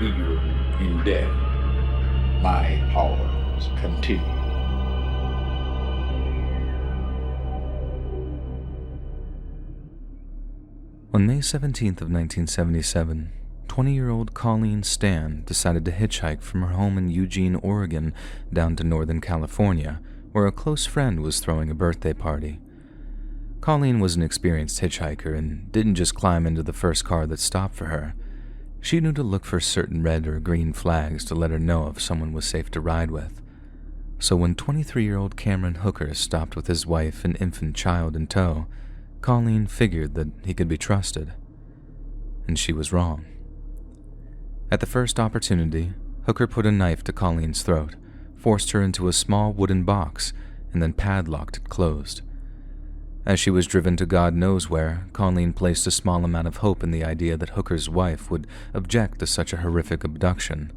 Even in death, my powers continue. On May 17th of 1977, 20-year-old Colleen Stan decided to hitchhike from her home in Eugene, Oregon, down to Northern California, where a close friend was throwing a birthday party. Colleen was an experienced hitchhiker and didn't just climb into the first car that stopped for her. She knew to look for certain red or green flags to let her know if someone was safe to ride with. So when 23-year-old Cameron Hooker stopped with his wife and infant child in tow, Colleen figured that he could be trusted. And she was wrong. At the first opportunity, Hooker put a knife to Colleen's throat, forced her into a small wooden box, and then padlocked it closed. As she was driven to God knows where, Colleen placed a small amount of hope in the idea that Hooker's wife would object to such a horrific abduction.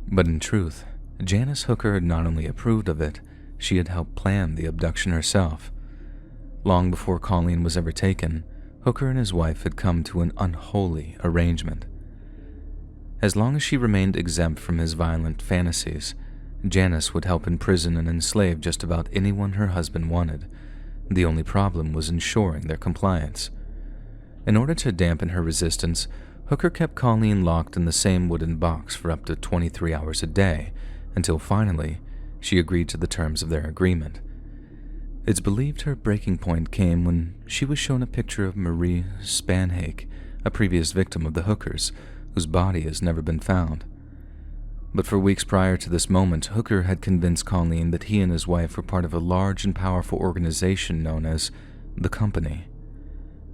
But in truth, Janice Hooker had not only approved of it, she had helped plan the abduction herself. Long before Colleen was ever taken, Hooker and his wife had come to an unholy arrangement. As long as she remained exempt from his violent fantasies, Janice would help imprison and enslave just about anyone her husband wanted. The only problem was ensuring their compliance. In order to dampen her resistance, Hooker kept Colleen locked in the same wooden box for up to 23 hours a day, until finally, she agreed to the terms of their agreement. It's believed her breaking point came when she was shown a picture of Marie Spanhake, a previous victim of the Hookers, whose body has never been found. But for weeks prior to this moment, Hooker had convinced Colleen that he and his wife were part of a large and powerful organization known as the Company.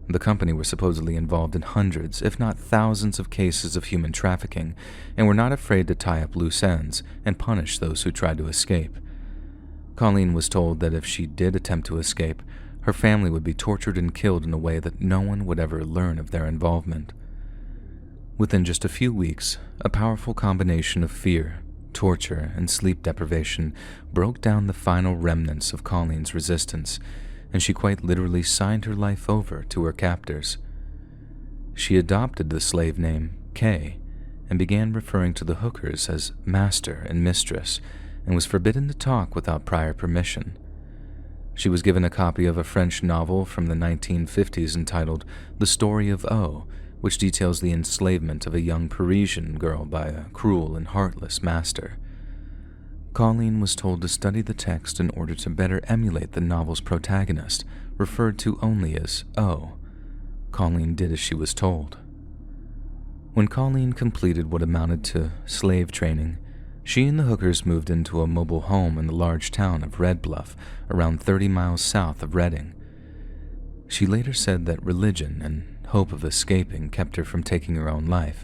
The Company were supposedly involved in hundreds, if not thousands, of cases of human trafficking, and were not afraid to tie up loose ends and punish those who tried to escape. Colleen was told that if she did attempt to escape, her family would be tortured and killed in a way that no one would ever learn of their involvement. Within just a few weeks, a powerful combination of fear, torture, and sleep deprivation broke down the final remnants of Colleen's resistance, and she quite literally signed her life over to her captors. She adopted the slave name Kay and began referring to the Hookers as master and mistress, and was forbidden to talk without prior permission. She was given a copy of a French novel from the 1950s entitled The Story of O, which details the enslavement of a young Parisian girl by a cruel and heartless master. Colleen was told to study the text in order to better emulate the novel's protagonist, referred to only as O. Colleen did as she was told. When Colleen completed what amounted to slave training, she and the Hookers moved into a mobile home in the large town of Red Bluff, around 30 miles south of Redding. She later said that religion and hope of escaping kept her from taking her own life,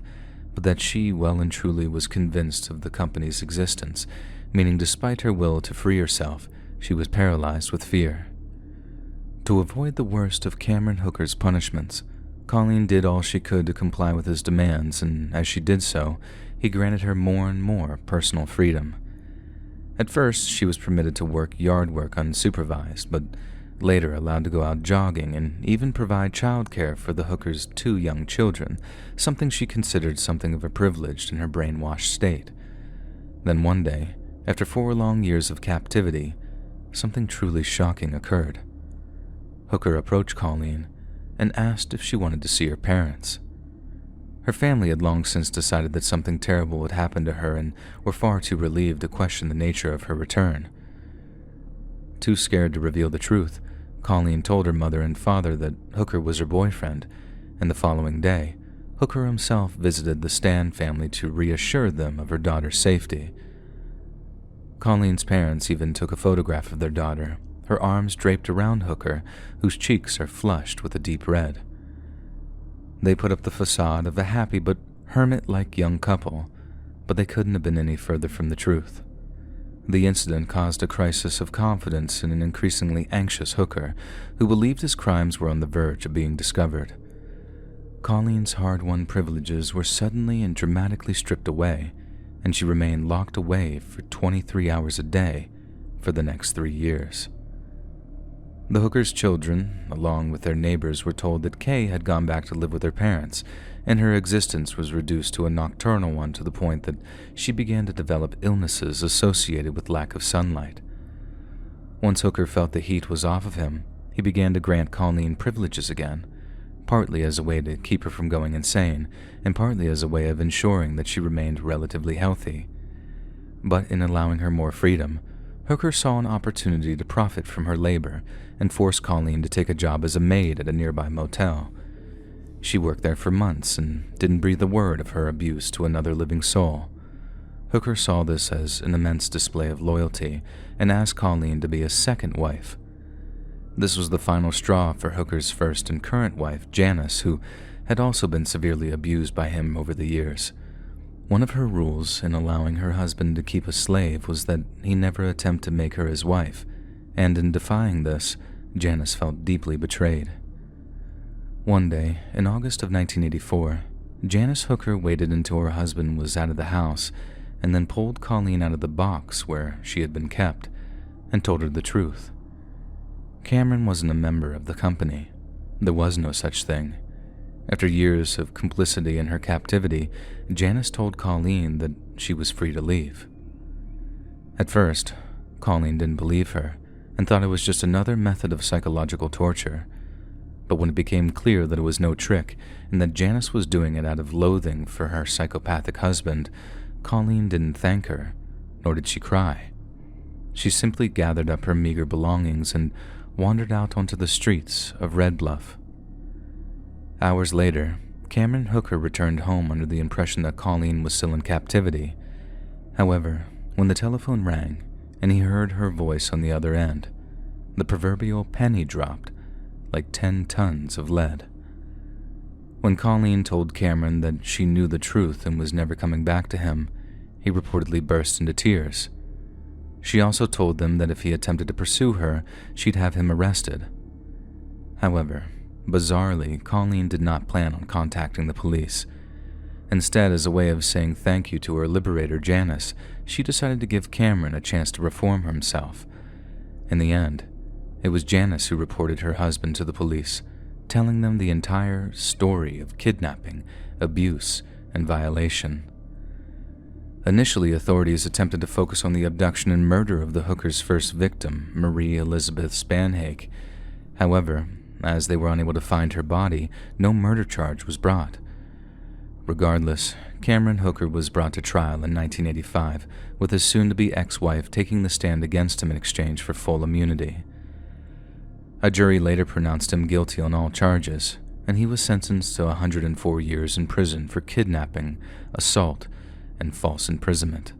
but that she well and truly was convinced of the company's existence, meaning despite her will to free herself, she was paralyzed with fear. To avoid the worst of Cameron Hooker's punishments, Colleen did all she could to comply with his demands, and as she did so, he granted her more and more personal freedom. At first, she was permitted to work yard work unsupervised, but later allowed to go out jogging and even provide childcare for the Hookers' 2 young children, something she considered something of a privilege in her brainwashed state. Then one day, after 4 long years of captivity, something truly shocking occurred. Hooker approached Colleen and asked if she wanted to see her parents. Her family had long since decided that something terrible had happened to her and were far too relieved to question the nature of her return. Too scared to reveal the truth, Colleen told her mother and father that Hooker was her boyfriend, and the following day, Hooker himself visited the Stan family to reassure them of her daughter's safety. Colleen's parents even took a photograph of their daughter, her arms draped around Hooker, whose cheeks are flushed with a deep red. They put up the facade of a happy but hermit-like young couple, but they couldn't have been any further from the truth. The incident caused a crisis of confidence in an increasingly anxious Hooker, who believed his crimes were on the verge of being discovered. Colleen's hard-won privileges were suddenly and dramatically stripped away, and she remained locked away for 23 hours a day for the next 3 years. The hooker's children, along with their neighbors, were told that Kay had gone back to live with her parents, and her existence was reduced to a nocturnal one to the point that she began to develop illnesses associated with lack of sunlight. Once Hooker felt the heat was off of him, he began to grant Colleen privileges again, partly as a way to keep her from going insane, and partly as a way of ensuring that she remained relatively healthy. But in allowing her more freedom, Hooker saw an opportunity to profit from her labor and forced Colleen to take a job as a maid at a nearby motel. She worked there for months and didn't breathe a word of her abuse to another living soul. Hooker saw this as an immense display of loyalty and asked Colleen to be a second wife. This was the final straw for Hooker's first and current wife, Janice, who had also been severely abused by him over the years. One of her rules in allowing her husband to keep a slave was that he never attempt to make her his wife, and in defying this, Janice felt deeply betrayed. One day, in August of 1984, Janice Hooker waited until her husband was out of the house and then pulled Colleen out of the box where she had been kept and told her the truth. Cameron wasn't a member of the company. There was no such thing. After years of complicity in her captivity, Janice told Colleen that she was free to leave. At first, Colleen didn't believe her and thought it was just another method of psychological torture. But when it became clear that it was no trick and that Janice was doing it out of loathing for her psychopathic husband, Colleen didn't thank her, nor did she cry. She simply gathered up her meager belongings and wandered out onto the streets of Red Bluff. Hours later, Cameron Hooker returned home under the impression that Colleen was still in captivity. However, when the telephone rang and he heard her voice on the other end, the proverbial penny dropped like 10 tons of lead. When Colleen told Cameron that she knew the truth and was never coming back to him, he reportedly burst into tears. She also told them that if he attempted to pursue her, she'd have him arrested. However, bizarrely, Colleen did not plan on contacting the police. Instead, as a way of saying thank you to her liberator, Janice, she decided to give Cameron a chance to reform himself. In the end, it was Janice who reported her husband to the police, telling them the entire story of kidnapping, abuse, and violation. Initially, authorities attempted to focus on the abduction and murder of the hooker's first victim, Marie Elizabeth Spanhake. However, as they were unable to find her body, no murder charge was brought. Regardless, Cameron Hooker was brought to trial in 1985, with his soon-to-be ex-wife taking the stand against him in exchange for full immunity. A jury later pronounced him guilty on all charges, and he was sentenced to 104 years in prison for kidnapping, assault, and false imprisonment.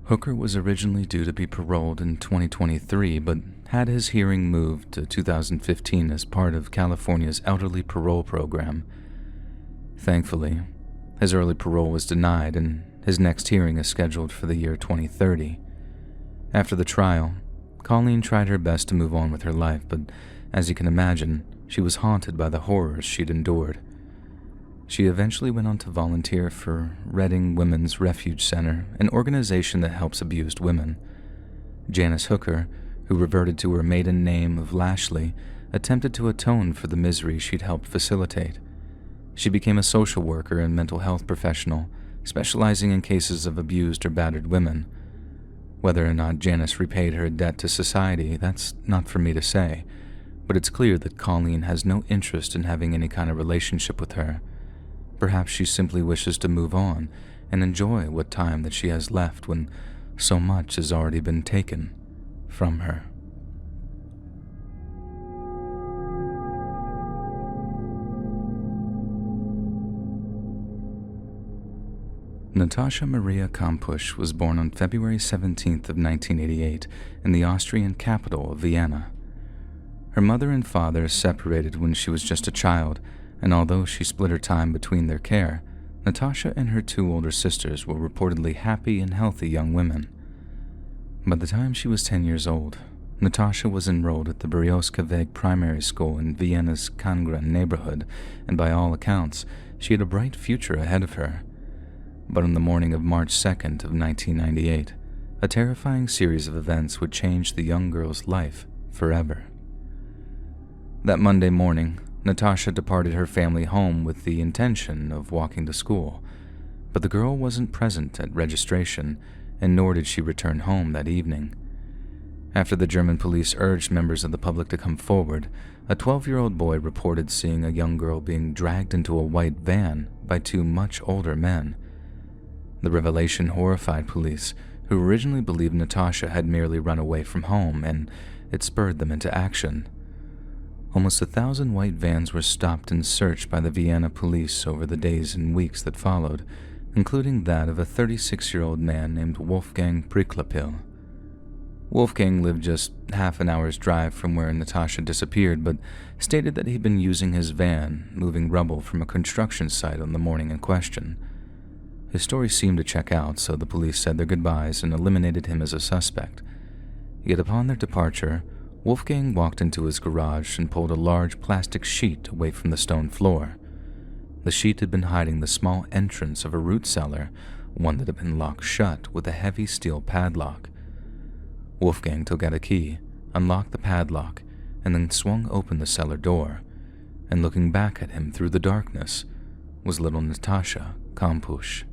Hooker was originally due to be paroled in 2023, but had his hearing moved to 2015 as part of California's elderly parole program. Thankfully, his early parole was denied, and his next hearing is scheduled for the year 2030. After the trial, Colleen tried her best to move on with her life, but as you can imagine, she was haunted by the horrors she'd endured. She eventually went on to volunteer for Redding Women's Refuge Center, an organization that helps abused women. Janice Hooker, who reverted to her maiden name of Lashley, attempted to atone for the misery she'd helped facilitate. She became a social worker and mental health professional, specializing in cases of abused or battered women. Whether or not Janice repaid her debt to society, that's not for me to say, but it's clear that Colleen has no interest in having any kind of relationship with her. Perhaps she simply wishes to move on and enjoy what time that she has left when so much has already been taken from her. Natascha Maria Kampusch was born on February 17th of 1988 in the Austrian capital of Vienna. Her mother and father separated when she was just a child, and although she split her time between their care, Natascha and her 2 older sisters were reportedly happy and healthy young women. By the time she was 10 years old, Natascha was enrolled at the Berioska Weg primary school in Vienna's Kangren neighborhood, and by all accounts, she had a bright future ahead of her. But on the morning of March 2nd of 1998, a terrifying series of events would change the young girl's life forever. That Monday morning, Natascha departed her family home with the intention of walking to school, but the girl wasn't present at registration, and nor did she return home that evening. After the German police urged members of the public to come forward, a 12-year-old boy reported seeing a young girl being dragged into a white van by two much older men. The revelation horrified police, who originally believed Natascha had merely run away from home, and it spurred them into action. Almost 1,000 white vans were stopped and searched by the Vienna police over the days and weeks that followed, including that of a 36-year-old man named Wolfgang Priklapil. Wolfgang lived just half an hour's drive from where Natascha disappeared, but stated that he'd been using his van, moving rubble from a construction site on the morning in question. His story seemed to check out, so the police said their goodbyes and eliminated him as a suspect. Yet upon their departure, Wolfgang walked into his garage and pulled a large plastic sheet away from the stone floor. The sheet had been hiding the small entrance of a root cellar, one that had been locked shut with a heavy steel padlock. Wolfgang took out a key, unlocked the padlock, and then swung open the cellar door, and looking back at him through the darkness was little Natascha Kampusch.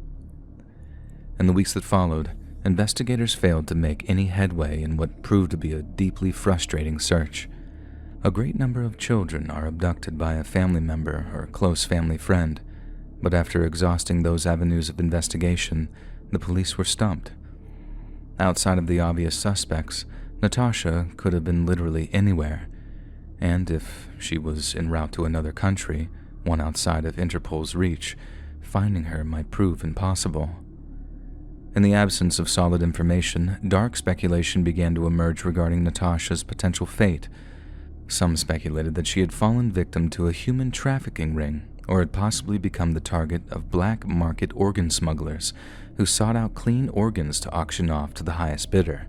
In the weeks that followed, investigators failed to make any headway in what proved to be a deeply frustrating search. A great number of children are abducted by a family member or close family friend, but after exhausting those avenues of investigation, the police were stumped. Outside of the obvious suspects, Natascha could have been literally anywhere, and if she was en route to another country, one outside of Interpol's reach, finding her might prove impossible. In the absence of solid information, dark speculation began to emerge regarding Natascha's potential fate. Some speculated that she had fallen victim to a human trafficking ring, or had possibly become the target of black market organ smugglers who sought out clean organs to auction off to the highest bidder.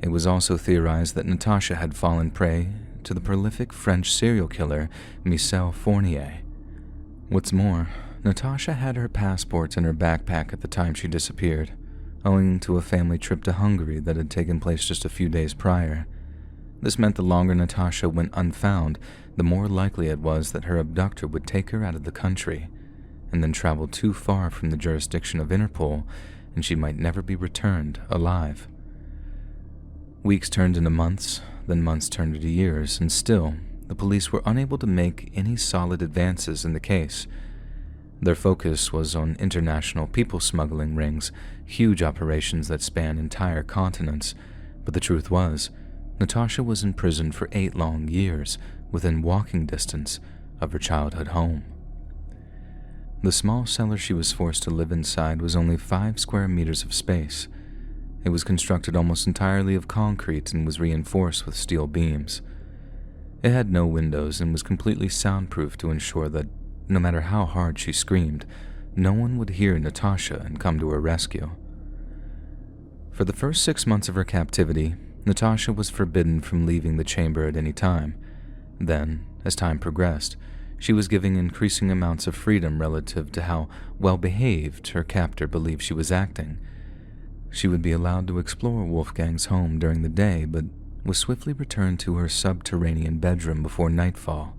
It was also theorized that Natascha had fallen prey to the prolific French serial killer Michel Fournier. What's more, Natascha had her passport in her backpack at the time she disappeared, owing to a family trip to Hungary that had taken place just a few days prior. This meant the longer Natascha went unfound, the more likely it was that her abductor would take her out of the country, and then travel too far from the jurisdiction of Interpol, and she might never be returned alive. Weeks turned into months, then months turned into years, and still, the police were unable to make any solid advances in the case. Their focus was on international people smuggling rings, huge operations that span entire continents, but the truth was, Natascha was imprisoned for 8 long years within walking distance of her childhood home. The small cellar she was forced to live inside was only 5 square meters of space. It was constructed almost entirely of concrete and was reinforced with steel beams. It had no windows and was completely soundproof to ensure that no matter how hard she screamed, no one would hear Natascha and come to her rescue. For the first 6 months of her captivity, Natascha was forbidden from leaving the chamber at any time. Then, as time progressed, she was given increasing amounts of freedom relative to how well-behaved her captor believed she was acting. She would be allowed to explore Wolfgang's home during the day, but was swiftly returned to her subterranean bedroom before nightfall.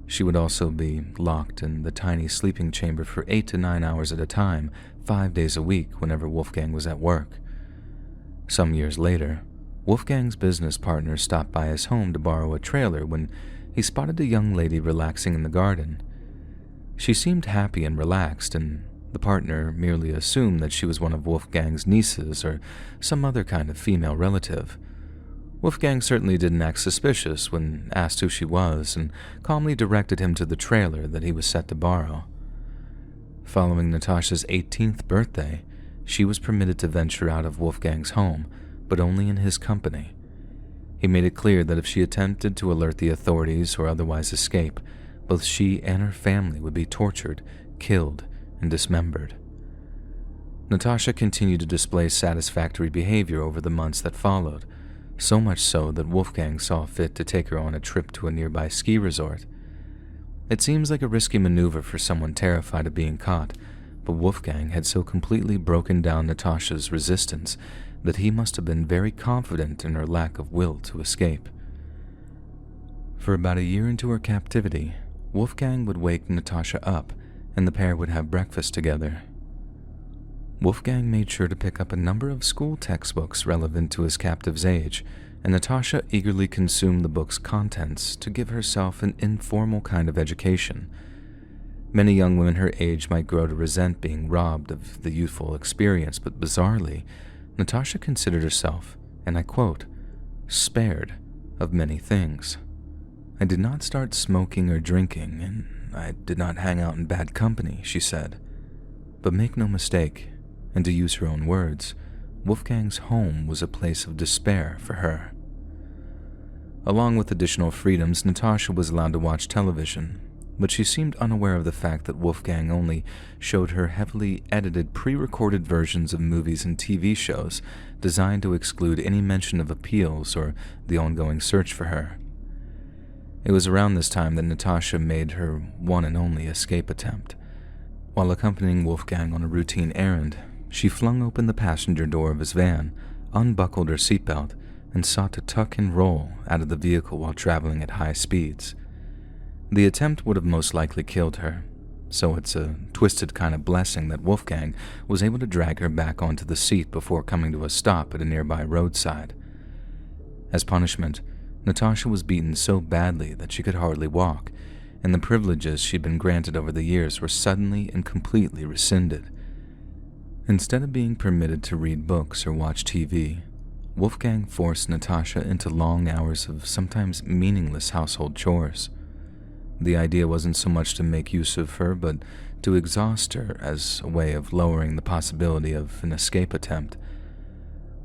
She would also be locked in the tiny sleeping chamber for 8 to 9 hours at a time, 5 days a week whenever Wolfgang was at work. Some years later, Wolfgang's business partner stopped by his home to borrow a trailer when he spotted a young lady relaxing in the garden. She seemed happy and relaxed, and the partner merely assumed that she was one of Wolfgang's nieces or some other kind of female relative. Wolfgang certainly didn't act suspicious when asked who she was and calmly directed him to the trailer that he was set to borrow. Following Natascha's 18th birthday, she was permitted to venture out of Wolfgang's home, but only in his company. He made it clear that if she attempted to alert the authorities or otherwise escape, both she and her family would be tortured, killed, and dismembered. Natascha continued to display satisfactory behavior over the months that followed, so much so that Wolfgang saw fit to take her on a trip to a nearby ski resort. It seems like a risky maneuver for someone terrified of being caught, but Wolfgang had so completely broken down Natascha's resistance that he must have been very confident in her lack of will to escape. For about a year into her captivity, Wolfgang would wake Natascha up and the pair would have breakfast together. Wolfgang made sure to pick up a number of school textbooks relevant to his captive's age, and Natascha eagerly consumed the book's contents to give herself an informal kind of education. Many young women her age might grow to resent being robbed of the youthful experience, but bizarrely, Natascha considered herself, and I quote, spared of many things. I did not start smoking or drinking, and I did not hang out in bad company, she said. But make no mistake, and to use her own words, Wolfgang's home was a place of despair for her. Along with additional freedoms, Natascha was allowed to watch television, but she seemed unaware of the fact that Wolfgang only showed her heavily edited pre-recorded versions of movies and TV shows designed to exclude any mention of appeals or the ongoing search for her. It was around this time that Natascha made her one and only escape attempt. While accompanying Wolfgang on a routine errand, she flung open the passenger door of his van, unbuckled her seatbelt, and sought to tuck and roll out of the vehicle while traveling at high speeds. The attempt would have most likely killed her, so it's a twisted kind of blessing that Wolfgang was able to drag her back onto the seat before coming to a stop at a nearby roadside. As punishment, Natascha was beaten so badly that she could hardly walk, and the privileges she'd been granted over the years were suddenly and completely rescinded. Instead of being permitted to read books or watch TV, Wolfgang forced Natascha into long hours of sometimes meaningless household chores. The idea wasn't so much to make use of her, but to exhaust her as a way of lowering the possibility of an escape attempt.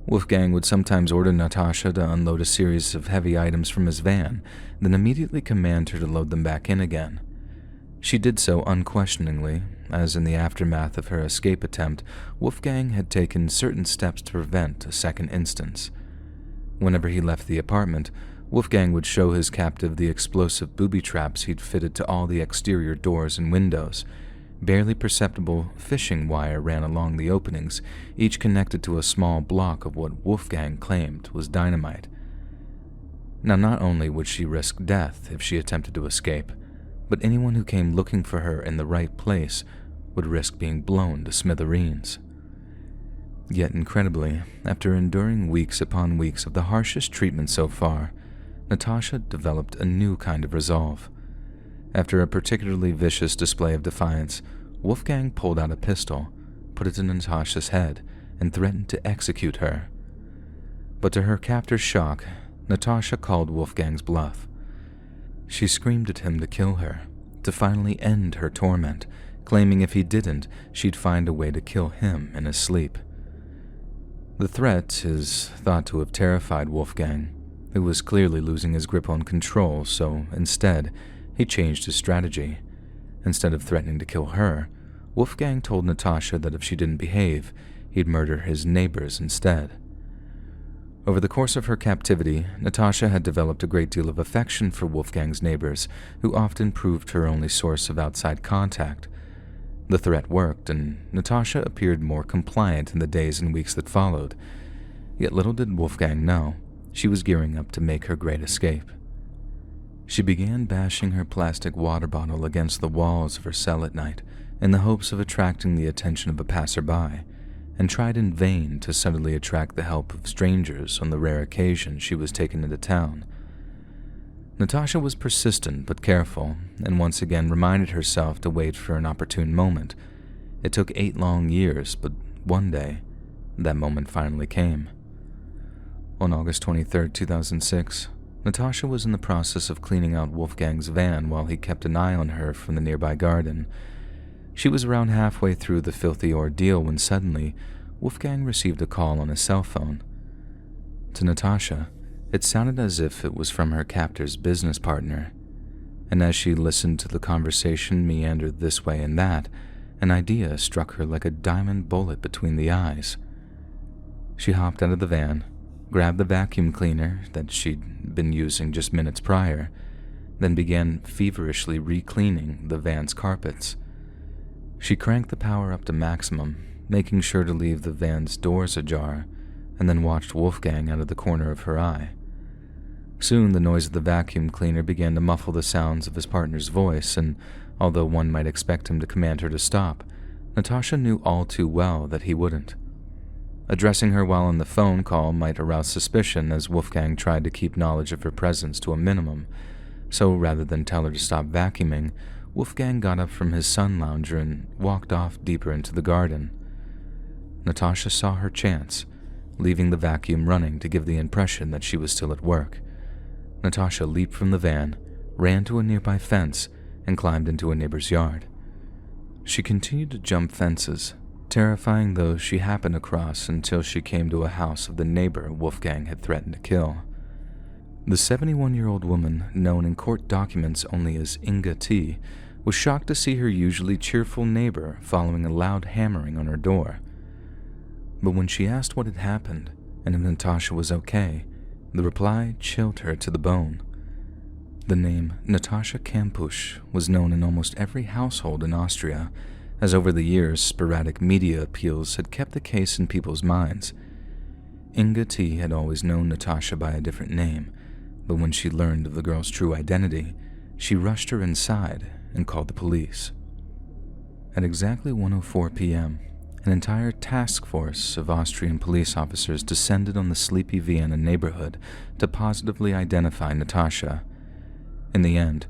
Wolfgang would sometimes order Natascha to unload a series of heavy items from his van, then immediately command her to load them back in again. She did so unquestioningly, as in the aftermath of her escape attempt, Wolfgang had taken certain steps to prevent a second instance. Whenever he left the apartment, Wolfgang would show his captive the explosive booby traps he'd fitted to all the exterior doors and windows. Barely perceptible fishing wire ran along the openings, each connected to a small block of what Wolfgang claimed was dynamite. Now, not only would she risk death if she attempted to escape, but anyone who came looking for her in the right place would risk being blown to smithereens. Yet incredibly, after enduring weeks upon weeks of the harshest treatment so far, Natascha developed a new kind of resolve. After a particularly vicious display of defiance, Wolfgang pulled out a pistol, put it to Natascha's head, and threatened to execute her. But to her captor's shock, Natascha called Wolfgang's bluff. She screamed at him to kill her, to finally end her torment, claiming if he didn't, she'd find a way to kill him in his sleep. The threat is thought to have terrified Wolfgang, who was clearly losing his grip on control, so instead, he changed his strategy. Instead of threatening to kill her, Wolfgang told Natascha that if she didn't behave, he'd murder his neighbors instead. Over the course of her captivity, Natascha had developed a great deal of affection for Wolfgang's neighbors, who often proved her only source of outside contact. The threat worked, and Natascha appeared more compliant in the days and weeks that followed. Yet little did Wolfgang know, she was gearing up to make her great escape. She began bashing her plastic water bottle against the walls of her cell at night in the hopes of attracting the attention of a passerby, and tried in vain to suddenly attract the help of strangers on the rare occasion she was taken into town. Natascha was persistent but careful, and once again reminded herself to wait for an opportune moment. It took 8 long years, but one day, that moment finally came. On August 23, 2006, Natascha was in the process of cleaning out Wolfgang's van while he kept an eye on her from the nearby garden. She was around halfway through the filthy ordeal when suddenly, Wolfgang received a call on his cell phone. To Natascha, it sounded as if it was from her captor's business partner, and as she listened to the conversation meander this way and that, an idea struck her like a diamond bullet between the eyes. She hopped out of the van, grabbed the vacuum cleaner that she'd been using just minutes prior, then began feverishly re-cleaning the van's carpets. She cranked the power up to maximum, making sure to leave the van's doors ajar, and then watched Wolfgang out of the corner of her eye. Soon the noise of the vacuum cleaner began to muffle the sounds of his partner's voice, and although one might expect him to command her to stop, Natascha knew all too well that he wouldn't. Addressing her while on the phone call might arouse suspicion, as Wolfgang tried to keep knowledge of her presence to a minimum, so rather than tell her to stop vacuuming, Wolfgang got up from his sun lounger and walked off deeper into the garden. Natascha saw her chance, leaving the vacuum running to give the impression that she was still at work. Natascha leaped from the van, ran to a nearby fence, and climbed into a neighbor's yard. She continued to jump fences, terrifying those she happened across until she came to a house of the neighbor Wolfgang had threatened to kill. The 71-year-old woman, known in court documents only as Inga T., was shocked to see her usually cheerful neighbor following a loud hammering on her door. But when she asked what had happened and if Natascha was okay, the reply chilled her to the bone. The name Natascha Kampusch was known in almost every household in Austria, as over the years sporadic media appeals had kept the case in people's minds. Inga T. had always known Natascha by a different name, but when she learned of the girl's true identity, she rushed her inside and called the police. At exactly 1:04 p.m., an entire task force of Austrian police officers descended on the sleepy Vienna neighborhood to positively identify Natascha. In the end,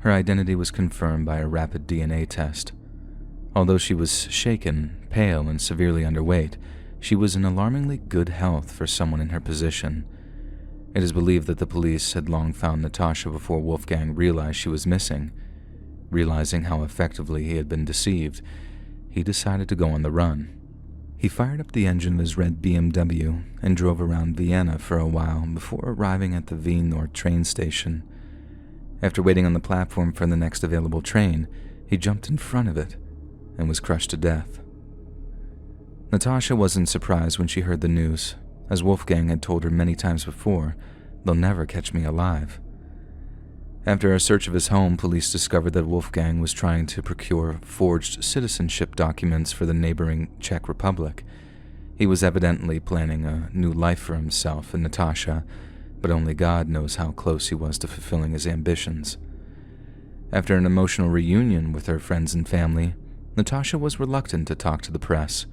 her identity was confirmed by a rapid DNA test. Although she was shaken, pale, and severely underweight, she was in alarmingly good health for someone in her position. It is believed that the police had long found Natascha before Wolfgang realized she was missing. Realizing how effectively he had been deceived, he decided to go on the run. He fired up the engine of his red BMW and drove around Vienna for a while before arriving at the Wien Nord train station. After waiting on the platform for the next available train, he jumped in front of it and was crushed to death. Natascha wasn't surprised when she heard the news, as Wolfgang had told her many times before, "They'll never catch me alive." After a search of his home, police discovered that Wolfgang was trying to procure forged citizenship documents for the neighboring Czech Republic. He was evidently planning a new life for himself and Natascha, but only God knows how close he was to fulfilling his ambitions. After an emotional reunion with her friends and family, Natascha was reluctant to talk to the press.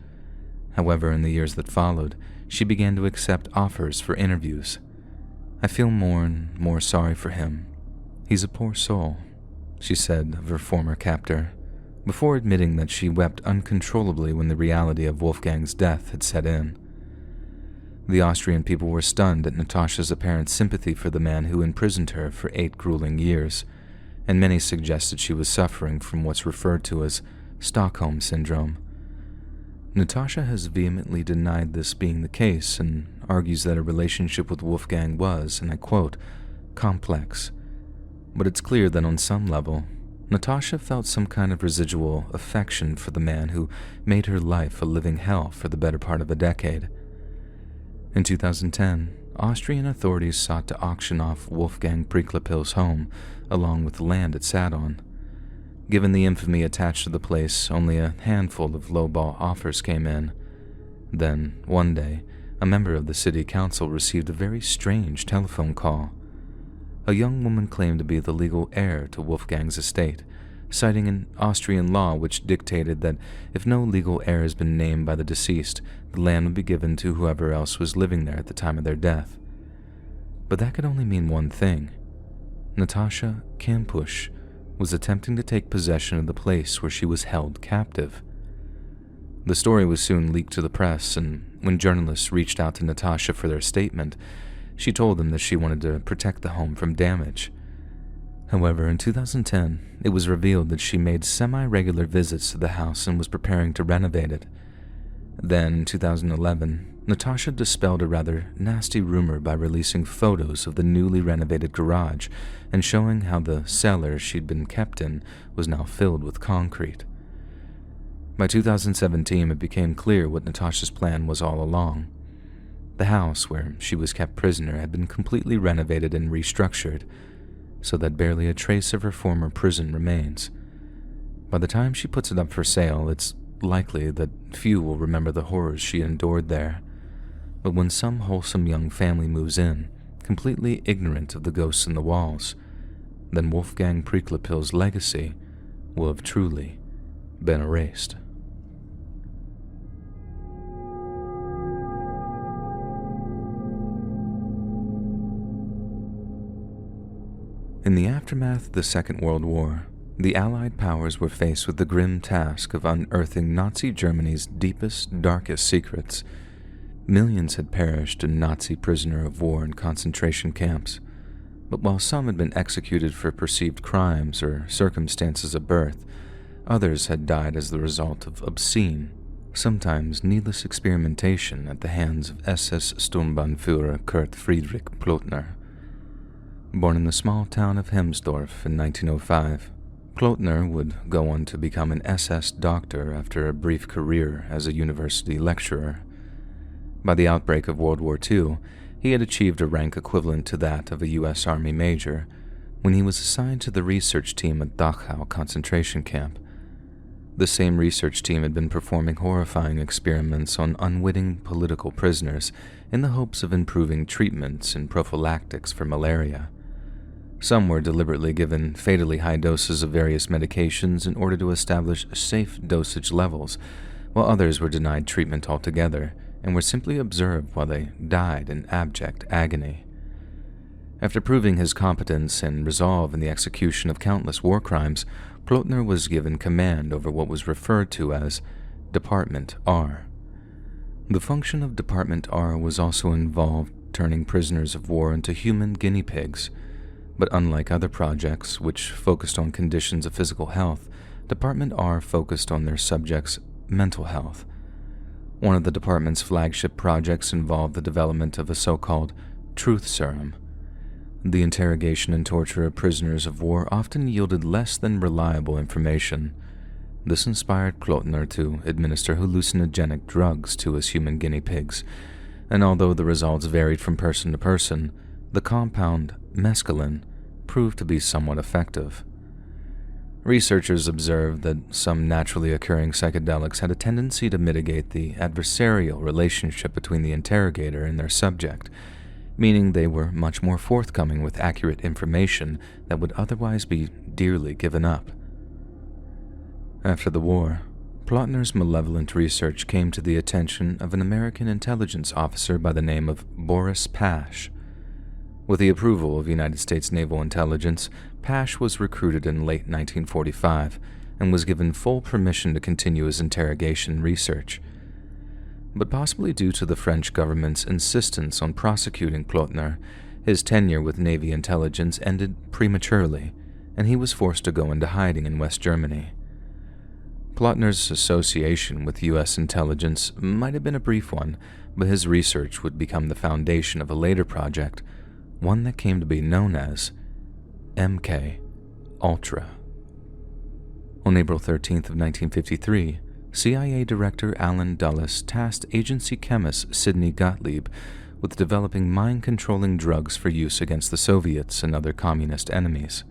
However, in the years that followed, she began to accept offers for interviews. "I feel more and more sorry for him. He's a poor soul," she said of her former captor, before admitting that she wept uncontrollably when the reality of Wolfgang's death had set in. The Austrian people were stunned at Natascha's apparent sympathy for the man who imprisoned her for 8 grueling years, and many suggested she was suffering from what's referred to as Stockholm Syndrome. Natascha has vehemently denied this being the case and argues that her relationship with Wolfgang was, and I quote, "complex." But it's clear that on some level, Natascha felt some kind of residual affection for the man who made her life a living hell for the better part of a decade. In 2010, Austrian authorities sought to auction off Wolfgang Priklapil's home, along with the land it sat on. Given the infamy attached to the place, only a handful of lowball offers came in. Then, one day, a member of the city council received a very strange telephone call. A young woman claimed to be the legal heir to Wolfgang's estate, citing an Austrian law which dictated that if no legal heir has been named by the deceased, the land would be given to whoever else was living there at the time of their death. But that could only mean one thing. Natascha Kampusch was attempting to take possession of the place where she was held captive. The story was soon leaked to the press, and when journalists reached out to Natascha for their statement, she told them that she wanted to protect the home from damage. However, in 2010, it was revealed that she made semi-regular visits to the house and was preparing to renovate it. Then, in 2011, Natascha dispelled a rather nasty rumor by releasing photos of the newly renovated garage and showing how the cellar she'd been kept in was now filled with concrete. By 2017, it became clear what Natascha's plan was all along. The house where she was kept prisoner had been completely renovated and restructured, so that barely a trace of her former prison remains. By the time she puts it up for sale, it's likely that few will remember the horrors she endured there. But when some wholesome young family moves in, completely ignorant of the ghosts in the walls, then Wolfgang Priklopil's legacy will have truly been erased. In the aftermath of the Second World War, the Allied powers were faced with the grim task of unearthing Nazi Germany's deepest, darkest secrets. Millions had perished in Nazi prisoner of war and concentration camps, but while some had been executed for perceived crimes or circumstances of birth, others had died as the result of obscene, sometimes needless experimentation at the hands of SS Sturmbannführer Kurt Friedrich Plotner. Born in the small town of Hemsdorf in 1905, Plotner would go on to become an SS doctor after a brief career as a university lecturer. By the outbreak of World War II, he had achieved a rank equivalent to that of a U.S. Army major when he was assigned to the research team at Dachau concentration camp. The same research team had been performing horrifying experiments on unwitting political prisoners in the hopes of improving treatments and prophylactics for malaria. Some were deliberately given fatally high doses of various medications in order to establish safe dosage levels, while others were denied treatment altogether and were simply observed while they died in abject agony. After proving his competence and resolve in the execution of countless war crimes, Plotner was given command over what was referred to as Department R. The function of Department R was also involved turning prisoners of war into human guinea pigs. But unlike other projects, which focused on conditions of physical health, Department R focused on their subjects' mental health. One of the department's flagship projects involved the development of a so-called truth serum. The interrogation and torture of prisoners of war often yielded less than reliable information. This inspired Plotner to administer hallucinogenic drugs to his human guinea pigs, and although the results varied from person to person, the compound mescaline proved to be somewhat effective. Researchers observed that some naturally occurring psychedelics had a tendency to mitigate the adversarial relationship between the interrogator and their subject, meaning they were much more forthcoming with accurate information that would otherwise be dearly given up. After the war, Plotner's malevolent research came to the attention of an American intelligence officer by the name of Boris Pash. With the approval of United States Naval Intelligence, Pash was recruited in late 1945 and was given full permission to continue his interrogation research. But possibly due to the French government's insistence on prosecuting Plotner, his tenure with Navy intelligence ended prematurely, and he was forced to go into hiding in West Germany. Plotner's association with U.S. intelligence might have been a brief one, but his research would become the foundation of a later project, one that came to be known as MK Ultra. On April 13th of 1953, CIA Director Allen Dulles tasked agency chemist Sidney Gottlieb with developing mind-controlling drugs for use against the Soviets and other communist enemies.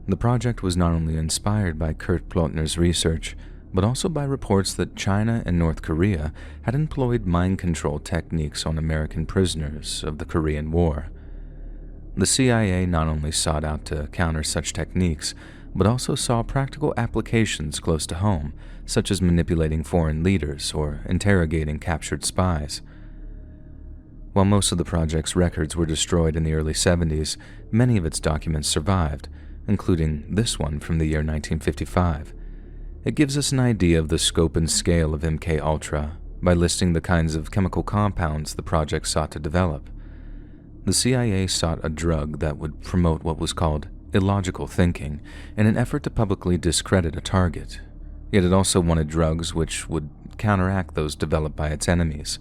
The project was not only inspired by Kurt Plotner's research, but also by reports that China and North Korea had employed mind control techniques on American prisoners of the Korean War. The CIA not only sought out to counter such techniques, but also saw practical applications close to home, such as manipulating foreign leaders or interrogating captured spies. While most of the project's records were destroyed in the early 70s, many of its documents survived, including this one from the year 1955. It gives us an idea of the scope and scale of MK Ultra by listing the kinds of chemical compounds the project sought to develop. The CIA sought a drug that would promote what was called illogical thinking in an effort to publicly discredit a target, yet it also wanted drugs which would counteract those developed by its enemies.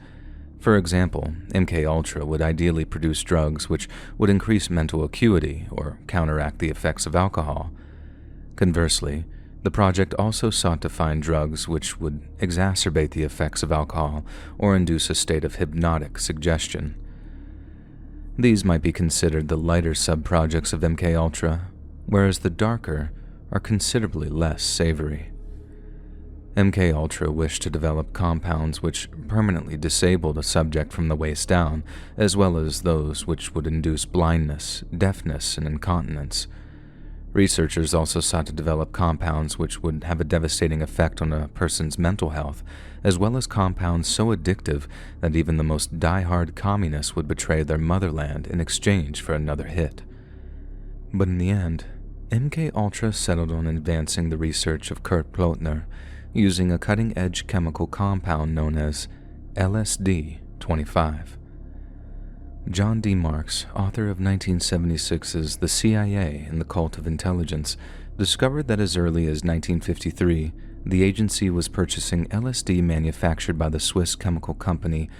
For example, MK Ultra would ideally produce drugs which would increase mental acuity or counteract the effects of alcohol. Conversely, the project also sought to find drugs which would exacerbate the effects of alcohol or induce a state of hypnotic suggestion. These might be considered the lighter sub-projects of MK Ultra, whereas the darker are considerably less savory. MKUltra wished to develop compounds which permanently disabled a subject from the waist down, as well as those which would induce blindness, deafness, and incontinence. Researchers also sought to develop compounds which would have a devastating effect on a person's mental health, as well as compounds so addictive that even the most die-hard communists would betray their motherland in exchange for another hit. But in the end, MKUltra settled on advancing the research of Kurt Plotner, using a cutting-edge chemical compound known as LSD-25. John D. Marks, author of 1976's The CIA and the Cult of Intelligence, discovered that as early as 1953, the agency was purchasing LSD manufactured by the Swiss chemical company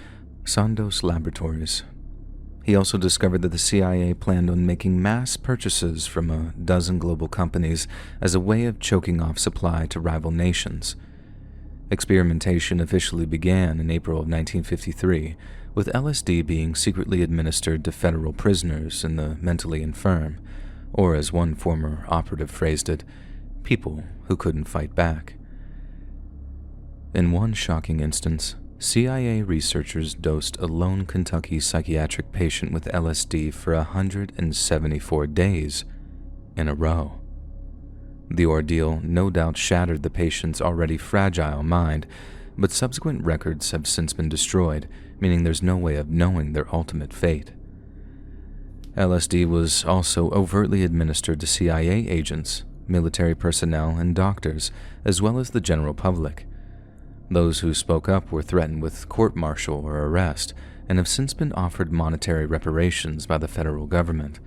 Sandoz Laboratories. He also discovered that the CIA planned on making mass purchases from a dozen global companies as a way of choking off supply to rival nations. Experimentation officially began in April of 1953, with LSD being secretly administered to federal prisoners and the mentally infirm, or as one former operative phrased it, people who couldn't fight back. In one shocking instance, CIA researchers dosed a lone Kentucky psychiatric patient with LSD for 174 days in a row. The ordeal no doubt shattered the patient's already fragile mind, but subsequent records have since been destroyed, meaning there's no way of knowing their ultimate fate. LSD was also overtly administered to CIA agents, military personnel, and doctors, as well as the general public. Those who spoke up were threatened with court-martial or arrest, and have since been offered monetary reparations by the federal government.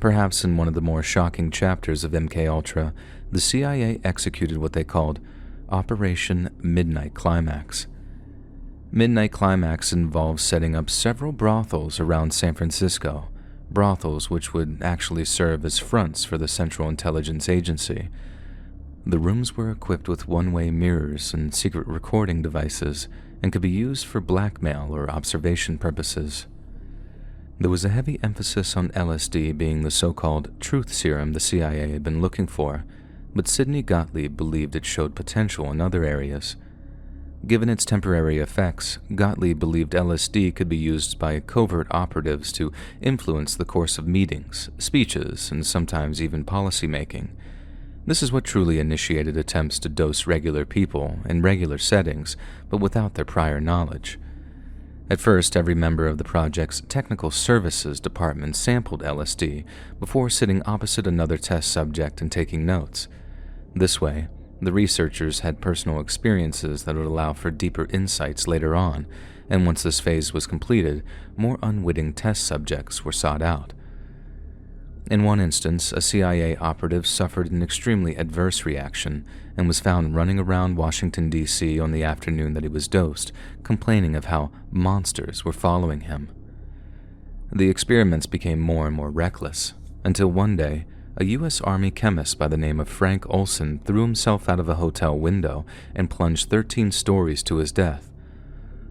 Perhaps in one of the more shocking chapters of MKUltra, the CIA executed what they called Operation Midnight Climax. Midnight Climax involves setting up several brothels around San Francisco, brothels which would actually serve as fronts for the Central Intelligence Agency. The rooms were equipped with one-way mirrors and secret recording devices and could be used for blackmail or observation purposes. There was a heavy emphasis on LSD being the so-called truth serum the CIA had been looking for, but Sidney Gottlieb believed it showed potential in other areas. Given its temporary effects, Gottlieb believed LSD could be used by covert operatives to influence the course of meetings, speeches, and sometimes even policy-making. This is what truly initiated attempts to dose regular people in regular settings, but without their prior knowledge. At first, every member of the project's technical services department sampled LSD before sitting opposite another test subject and taking notes. This way, the researchers had personal experiences that would allow for deeper insights later on, and once this phase was completed, more unwitting test subjects were sought out. In one instance, a CIA operative suffered an extremely adverse reaction and was found running around Washington, D.C. on the afternoon that he was dosed, complaining of how monsters were following him. The experiments became more and more reckless, until one day, a U.S. Army chemist by the name of Frank Olson threw himself out of a hotel window and plunged 13 stories to his death.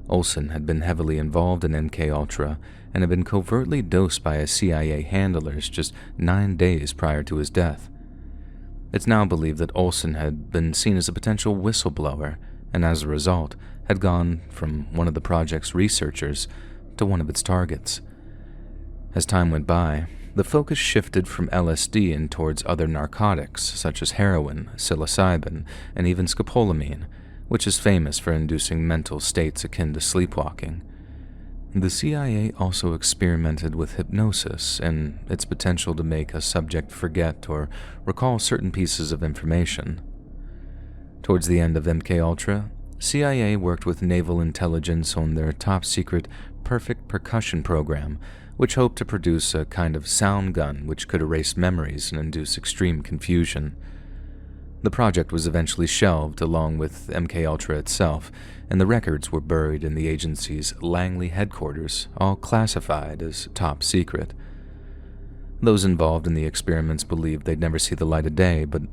Olson had been heavily involved in MKUltra and had been covertly dosed by his CIA handlers just 9 days prior to his death. It's now believed that Olson had been seen as a potential whistleblower and as a result had gone from one of the project's researchers to one of its targets. As time went by, the focus shifted from LSD and towards other narcotics such as heroin, psilocybin, and even scopolamine, which is famous for inducing mental states akin to sleepwalking. The CIA also experimented with hypnosis and its potential to make a subject forget or recall certain pieces of information. Towards the end of MKUltra, CIA worked with naval intelligence on their top-secret Perfect Percussion program, which hoped to produce a kind of sound gun which could erase memories and induce extreme confusion. The project was eventually shelved along with MKUltra itself, and the records were buried in the agency's Langley headquarters, all classified as top secret. Those involved in the experiments believed they'd never see the light of day, but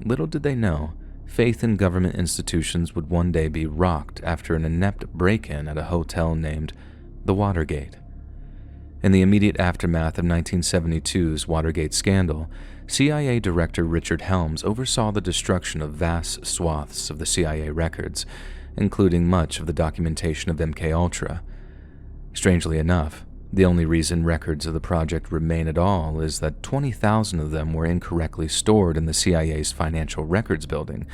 little did they know, faith in government institutions would one day be rocked after an inept break-in at a hotel named the Watergate. In the immediate aftermath of 1972's Watergate scandal, CIA Director Richard Helms oversaw the destruction of vast swaths of the CIA records, including much of the documentation of MKUltra. Strangely enough, the only reason records of the project remain at all is that 20,000 of them were incorrectly stored in the CIA's Financial Records Building,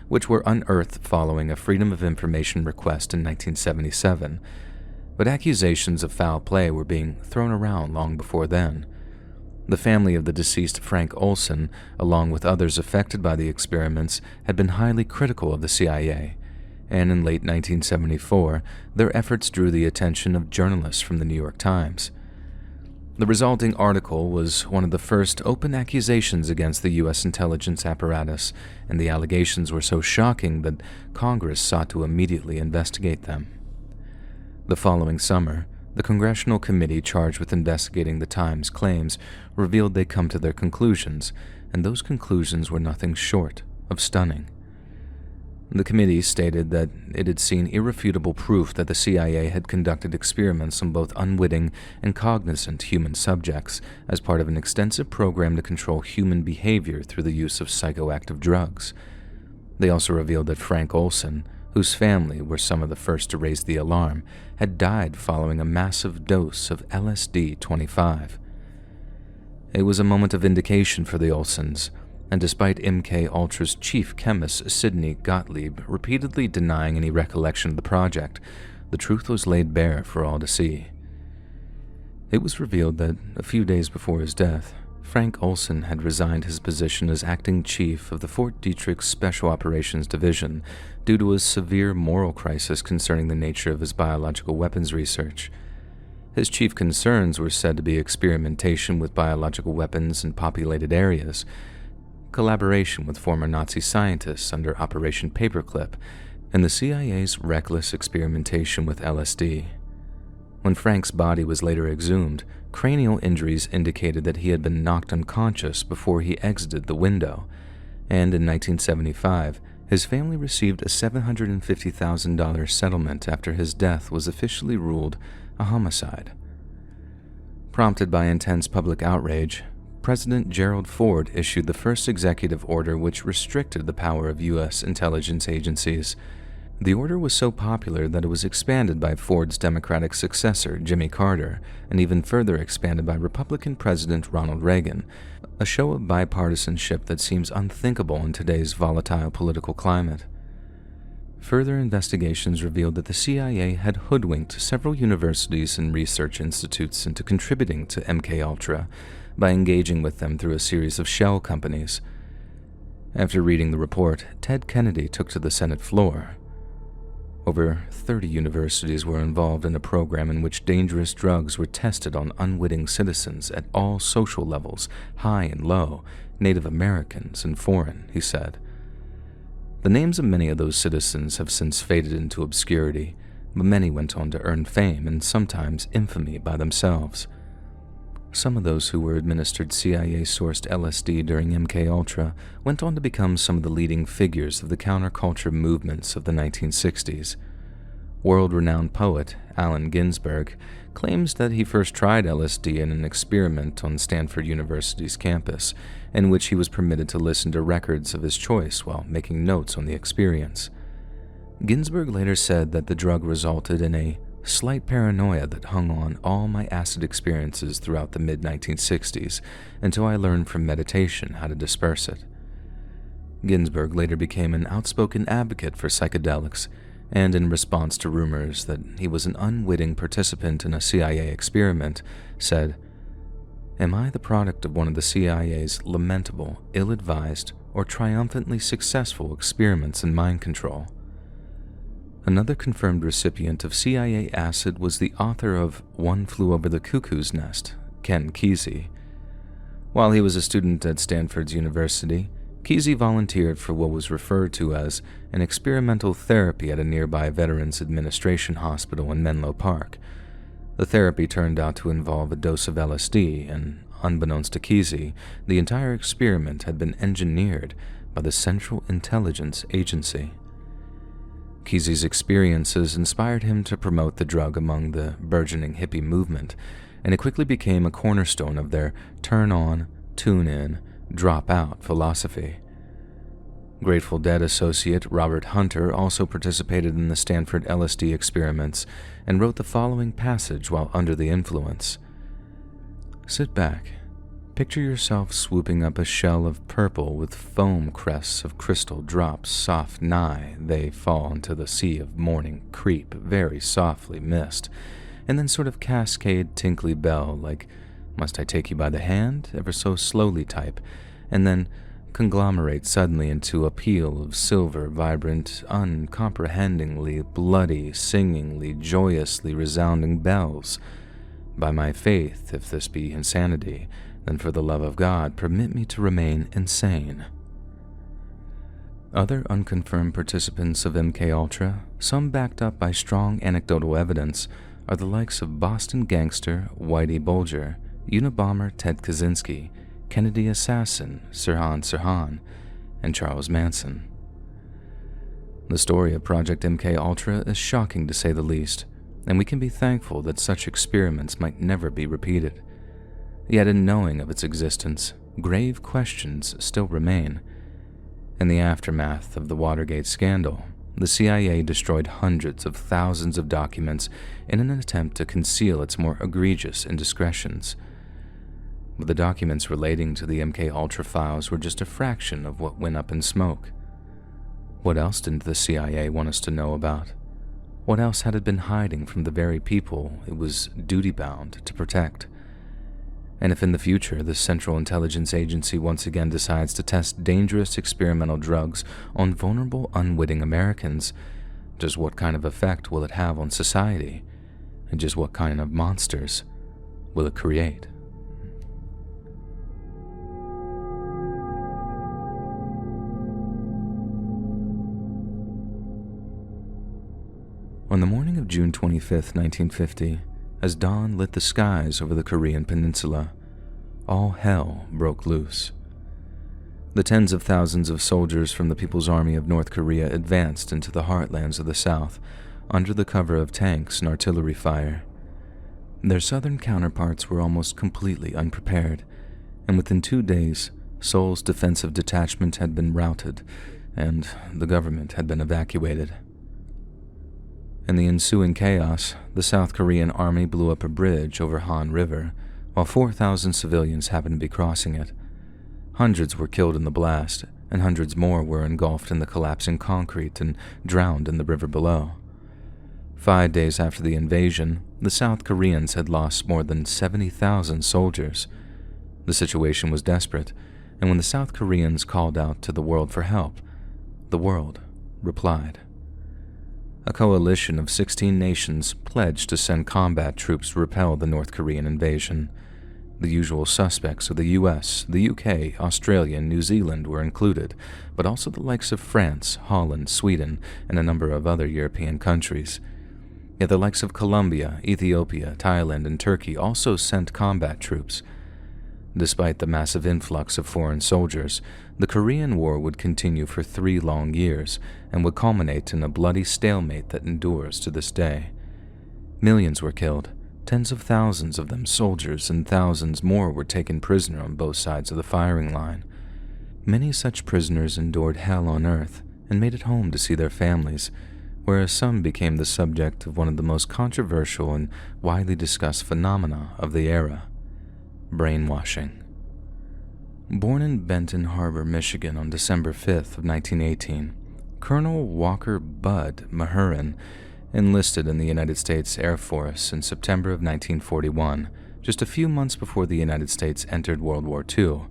which were unearthed following a Freedom of Information request in 1977. But accusations of foul play were being thrown around long before then. The family of the deceased Frank Olson, along with others affected by the experiments, had been highly critical of the CIA, and in late 1974, their efforts drew the attention of journalists from the New York Times. The resulting article was one of the first open accusations against the U.S. intelligence apparatus, and the allegations were so shocking that Congress sought to immediately investigate them. The following summer, the congressional committee charged with investigating the Times' claims revealed they'd come to their conclusions, and those conclusions were nothing short of stunning. The committee stated that it had seen irrefutable proof that the CIA had conducted experiments on both unwitting and cognizant human subjects as part of an extensive program to control human behavior through the use of psychoactive drugs. They also revealed that Frank Olson, whose family were some of the first to raise the alarm, had died following a massive dose of LSD-25. It was a moment of vindication for the Olsons, and despite MKUltra's chief chemist Sidney Gottlieb repeatedly denying any recollection of the project, the truth was laid bare for all to see. It was revealed that a few days before his death, Frank Olson had resigned his position as acting chief of the Fort Detrick Special Operations Division due to a severe moral crisis concerning the nature of his biological weapons research. His chief concerns were said to be experimentation with biological weapons in populated areas, collaboration with former Nazi scientists under Operation Paperclip, and the CIA's reckless experimentation with LSD. When Frank's body was later exhumed, cranial injuries indicated that he had been knocked unconscious before he exited the window, and in 1975, his family received a $750,000 settlement after his death was officially ruled a homicide. Prompted by intense public outrage, President Gerald Ford issued the first executive order which restricted the power of U.S. intelligence agencies. The order was so popular that it was expanded by Ford's Democratic successor, Jimmy Carter, and even further expanded by Republican President Ronald Reagan, a show of bipartisanship that seems unthinkable in today's volatile political climate. Further investigations revealed that the CIA had hoodwinked several universities and research institutes into contributing to MKUltra by engaging with them through a series of shell companies. After reading the report, Ted Kennedy took to the Senate floor. Over 30 universities were involved in a program in which dangerous drugs were tested on unwitting citizens at all social levels, high and low, Native Americans and foreign, he said. The names of many of those citizens have since faded into obscurity, but many went on to earn fame and sometimes infamy by themselves. Some of those who were administered CIA-sourced LSD during MKUltra went on to become some of the leading figures of the counterculture movements of the 1960s. World-renowned poet Allen Ginsberg claims that he first tried LSD in an experiment on Stanford University's campus, in which he was permitted to listen to records of his choice while making notes on the experience. Ginsberg later said that the drug resulted in a slight paranoia that hung on all my acid experiences throughout the mid-1960s until I learned from meditation how to disperse it. Ginsberg later became an outspoken advocate for psychedelics, and in response to rumors that he was an unwitting participant in a CIA experiment, said, "Am I the product of one of the CIA's lamentable, ill-advised, or triumphantly successful experiments in mind control?" Another confirmed recipient of CIA acid was the author of One Flew Over the Cuckoo's Nest, Ken Kesey. While he was a student at Stanford University, Kesey volunteered for what was referred to as an experimental therapy at a nearby Veterans Administration hospital in Menlo Park. The therapy turned out to involve a dose of LSD, and unbeknownst to Kesey, the entire experiment had been engineered by the Central Intelligence Agency. Kesey's experiences inspired him to promote the drug among the burgeoning hippie movement, and it quickly became a cornerstone of their turn on, tune in, drop-out philosophy. Grateful Dead associate Robert Hunter also participated in the Stanford LSD experiments and wrote the following passage while under the influence. Sit back. Picture yourself swooping up a shell of purple with foam crests of crystal drops soft nigh they fall into the sea of morning creep very softly mist, and then sort of cascade tinkly bell like must I take you by the hand ever so slowly type, and then conglomerate suddenly into a peal of silver, vibrant, uncomprehendingly, bloody, singingly, joyously resounding bells. By my faith, if this be insanity, then for the love of God, permit me to remain insane. Other unconfirmed participants of MKUltra, some backed up by strong anecdotal evidence, are the likes of Boston gangster Whitey Bulger, Unabomber Ted Kaczynski, Kennedy assassin Sirhan Sirhan, and Charles Manson. The story of Project MKUltra is shocking to say the least, and we can be thankful that such experiments might never be repeated. Yet in knowing of its existence, grave questions still remain. In the aftermath of the Watergate scandal, the CIA destroyed hundreds of thousands of documents in an attempt to conceal its more egregious indiscretions. But the documents relating to the MKUltra files were just a fraction of what went up in smoke. What else didn't the CIA want us to know about? What else had it been hiding from the very people it was duty-bound to protect? And if in the future the Central Intelligence Agency once again decides to test dangerous experimental drugs on vulnerable, unwitting Americans, just what kind of effect will it have on society? And just what kind of monsters will it create? On the morning of June 25, 1950, as dawn lit the skies over the Korean peninsula, all hell broke loose. The tens of thousands of soldiers from the People's Army of North Korea advanced into the heartlands of the South under the cover of tanks and artillery fire. Their southern counterparts were almost completely unprepared, and within 2 days, Seoul's defensive detachment had been routed, and the government had been evacuated. In the ensuing chaos, the South Korean army blew up a bridge over Han River, while 4,000 civilians happened to be crossing it. Hundreds were killed in the blast, and hundreds more were engulfed in the collapsing concrete and drowned in the river below. 5 days after the invasion, the South Koreans had lost more than 70,000 soldiers. The situation was desperate, and when the South Koreans called out to the world for help, the world replied. A coalition of 16 nations pledged to send combat troops to repel the North Korean invasion. The usual suspects of the US, the UK, Australia, and New Zealand were included, but also the likes of France, Holland, Sweden, and a number of other European countries. Yet the likes of Colombia, Ethiopia, Thailand, and Turkey also sent combat troops. Despite the massive influx of foreign soldiers, the Korean War would continue for 3 long years and would culminate in a bloody stalemate that endures to this day. Millions were killed, tens of thousands of them soldiers, and thousands more were taken prisoner on both sides of the firing line. Many such prisoners endured hell on earth and made it home to see their families, whereas some became the subject of one of the most controversial and widely discussed phenomena of the era: brainwashing. Born in Benton Harbor, Michigan on December 5th of 1918, Colonel Walker Bud Mahurin enlisted in the United States Air Force in September of 1941, just a few months before the United States entered World War II.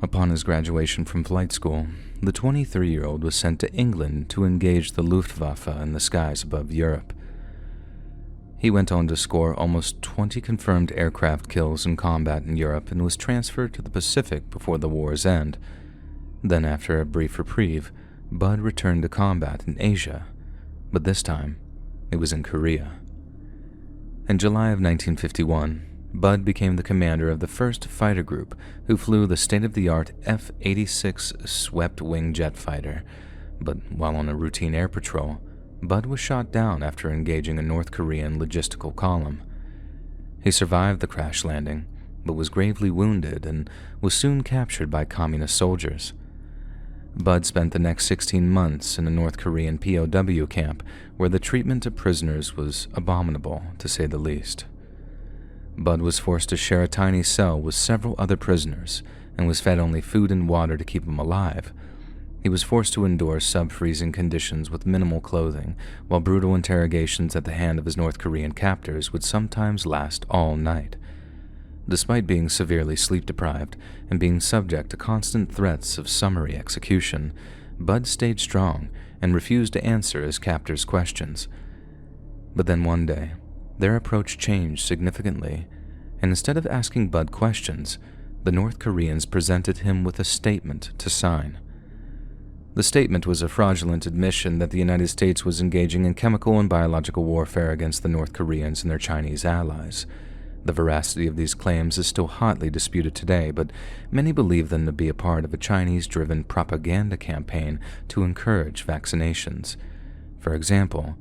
Upon his graduation from flight school, the 23-year-old was sent to England to engage the Luftwaffe in the skies above Europe. He went on to score almost 20 confirmed aircraft kills in combat in Europe and was transferred to the Pacific before the war's end. Then, after a brief reprieve, Bud returned to combat in Asia, but this time it was in Korea. In July of 1951, Bud became the commander of the 1st Fighter Group, who flew the state-of-the-art F-86 swept-wing jet fighter, but while on a routine air patrol, Bud was shot down after engaging a North Korean logistical column. He survived the crash landing, but was gravely wounded and was soon captured by communist soldiers. Bud spent the next 16 months in a North Korean POW camp where the treatment of prisoners was abominable, to say the least. Bud was forced to share a tiny cell with several other prisoners and was fed only food and water to keep him alive. He was forced to endure sub-freezing conditions with minimal clothing, while brutal interrogations at the hand of his North Korean captors would sometimes last all night. Despite being severely sleep-deprived and being subject to constant threats of summary execution, Bud stayed strong and refused to answer his captors' questions. But then one day, their approach changed significantly, and instead of asking Bud questions, the North Koreans presented him with a statement to sign. The statement was a fraudulent admission that the United States was engaging in chemical and biological warfare against the North Koreans and their Chinese allies. The veracity of these claims is still hotly disputed today, but many believe them to be a part of a Chinese-driven propaganda campaign to encourage vaccinations. For example,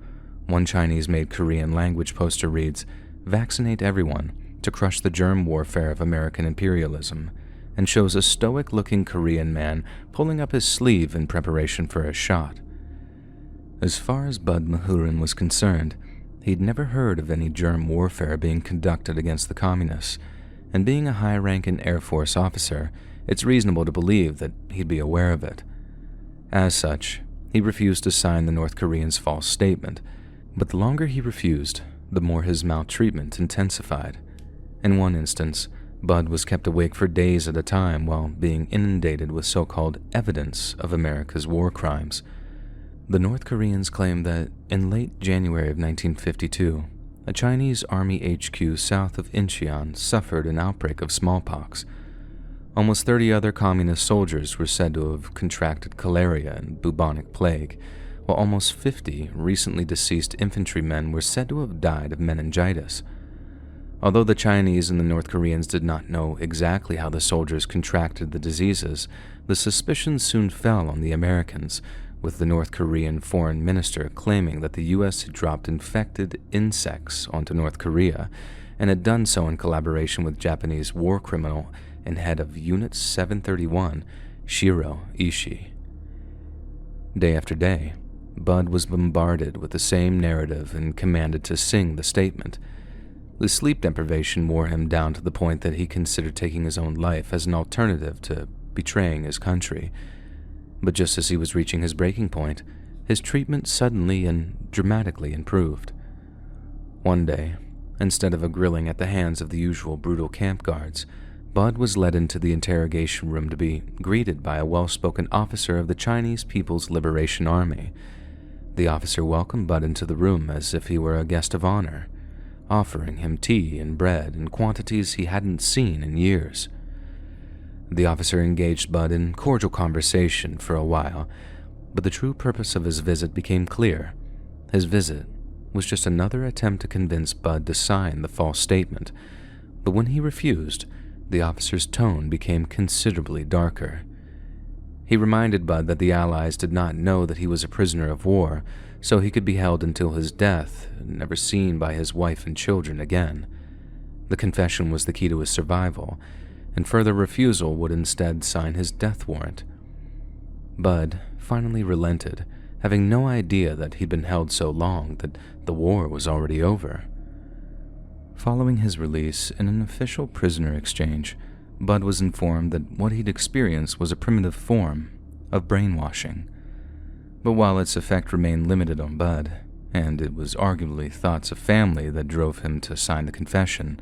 one Chinese-made Korean language poster reads, "Vaccinate everyone to crush the germ warfare of American imperialism," and shows a stoic-looking Korean man pulling up his sleeve in preparation for a shot. As far as Bud Mahurin was concerned, he'd never heard of any germ warfare being conducted against the communists, and being a high-ranking Air Force officer, it's reasonable to believe that he'd be aware of it. As such, he refused to sign the North Koreans' false statement, but the longer he refused, the more his maltreatment intensified. In one instance, Bud was kept awake for days at a time while being inundated with so-called evidence of America's war crimes. The North Koreans claimed that in late January of 1952, a Chinese Army HQ south of Incheon suffered an outbreak of smallpox. Almost 30 other communist soldiers were said to have contracted cholera and bubonic plague, while almost 50 recently deceased infantrymen were said to have died of meningitis. Although the Chinese and the North Koreans did not know exactly how the soldiers contracted the diseases, the suspicion soon fell on the Americans, with the North Korean foreign minister claiming that the U.S. had dropped infected insects onto North Korea and had done so in collaboration with Japanese war criminal and head of Unit 731, Shiro Ishii. Day after day, Bud was bombarded with the same narrative and commanded to sing the statement. The sleep deprivation wore him down to the point that he considered taking his own life as an alternative to betraying his country. But just as he was reaching his breaking point, his treatment suddenly and dramatically improved. One day, instead of a grilling at the hands of the usual brutal camp guards, Bud was led into the interrogation room to be greeted by a well-spoken officer of the Chinese People's Liberation Army. The officer welcomed Bud into the room as if he were a guest of honor, offering him tea and bread in quantities he hadn't seen in years. The officer engaged Bud in cordial conversation for a while, but the true purpose of his visit became clear. His visit was just another attempt to convince Bud to sign the false statement, but when he refused, the officer's tone became considerably darker. He reminded Bud that the Allies did not know that he was a prisoner of war, so he could be held until his death, never seen by his wife and children again. The confession was the key to his survival, and further refusal would instead sign his death warrant. Bud finally relented, having no idea that he'd been held so long that the war was already over. Following his release in an official prisoner exchange, Bud was informed that what he'd experienced was a primitive form of brainwashing. But while its effect remained limited on Bud, and it was arguably thoughts of family that drove him to sign the confession,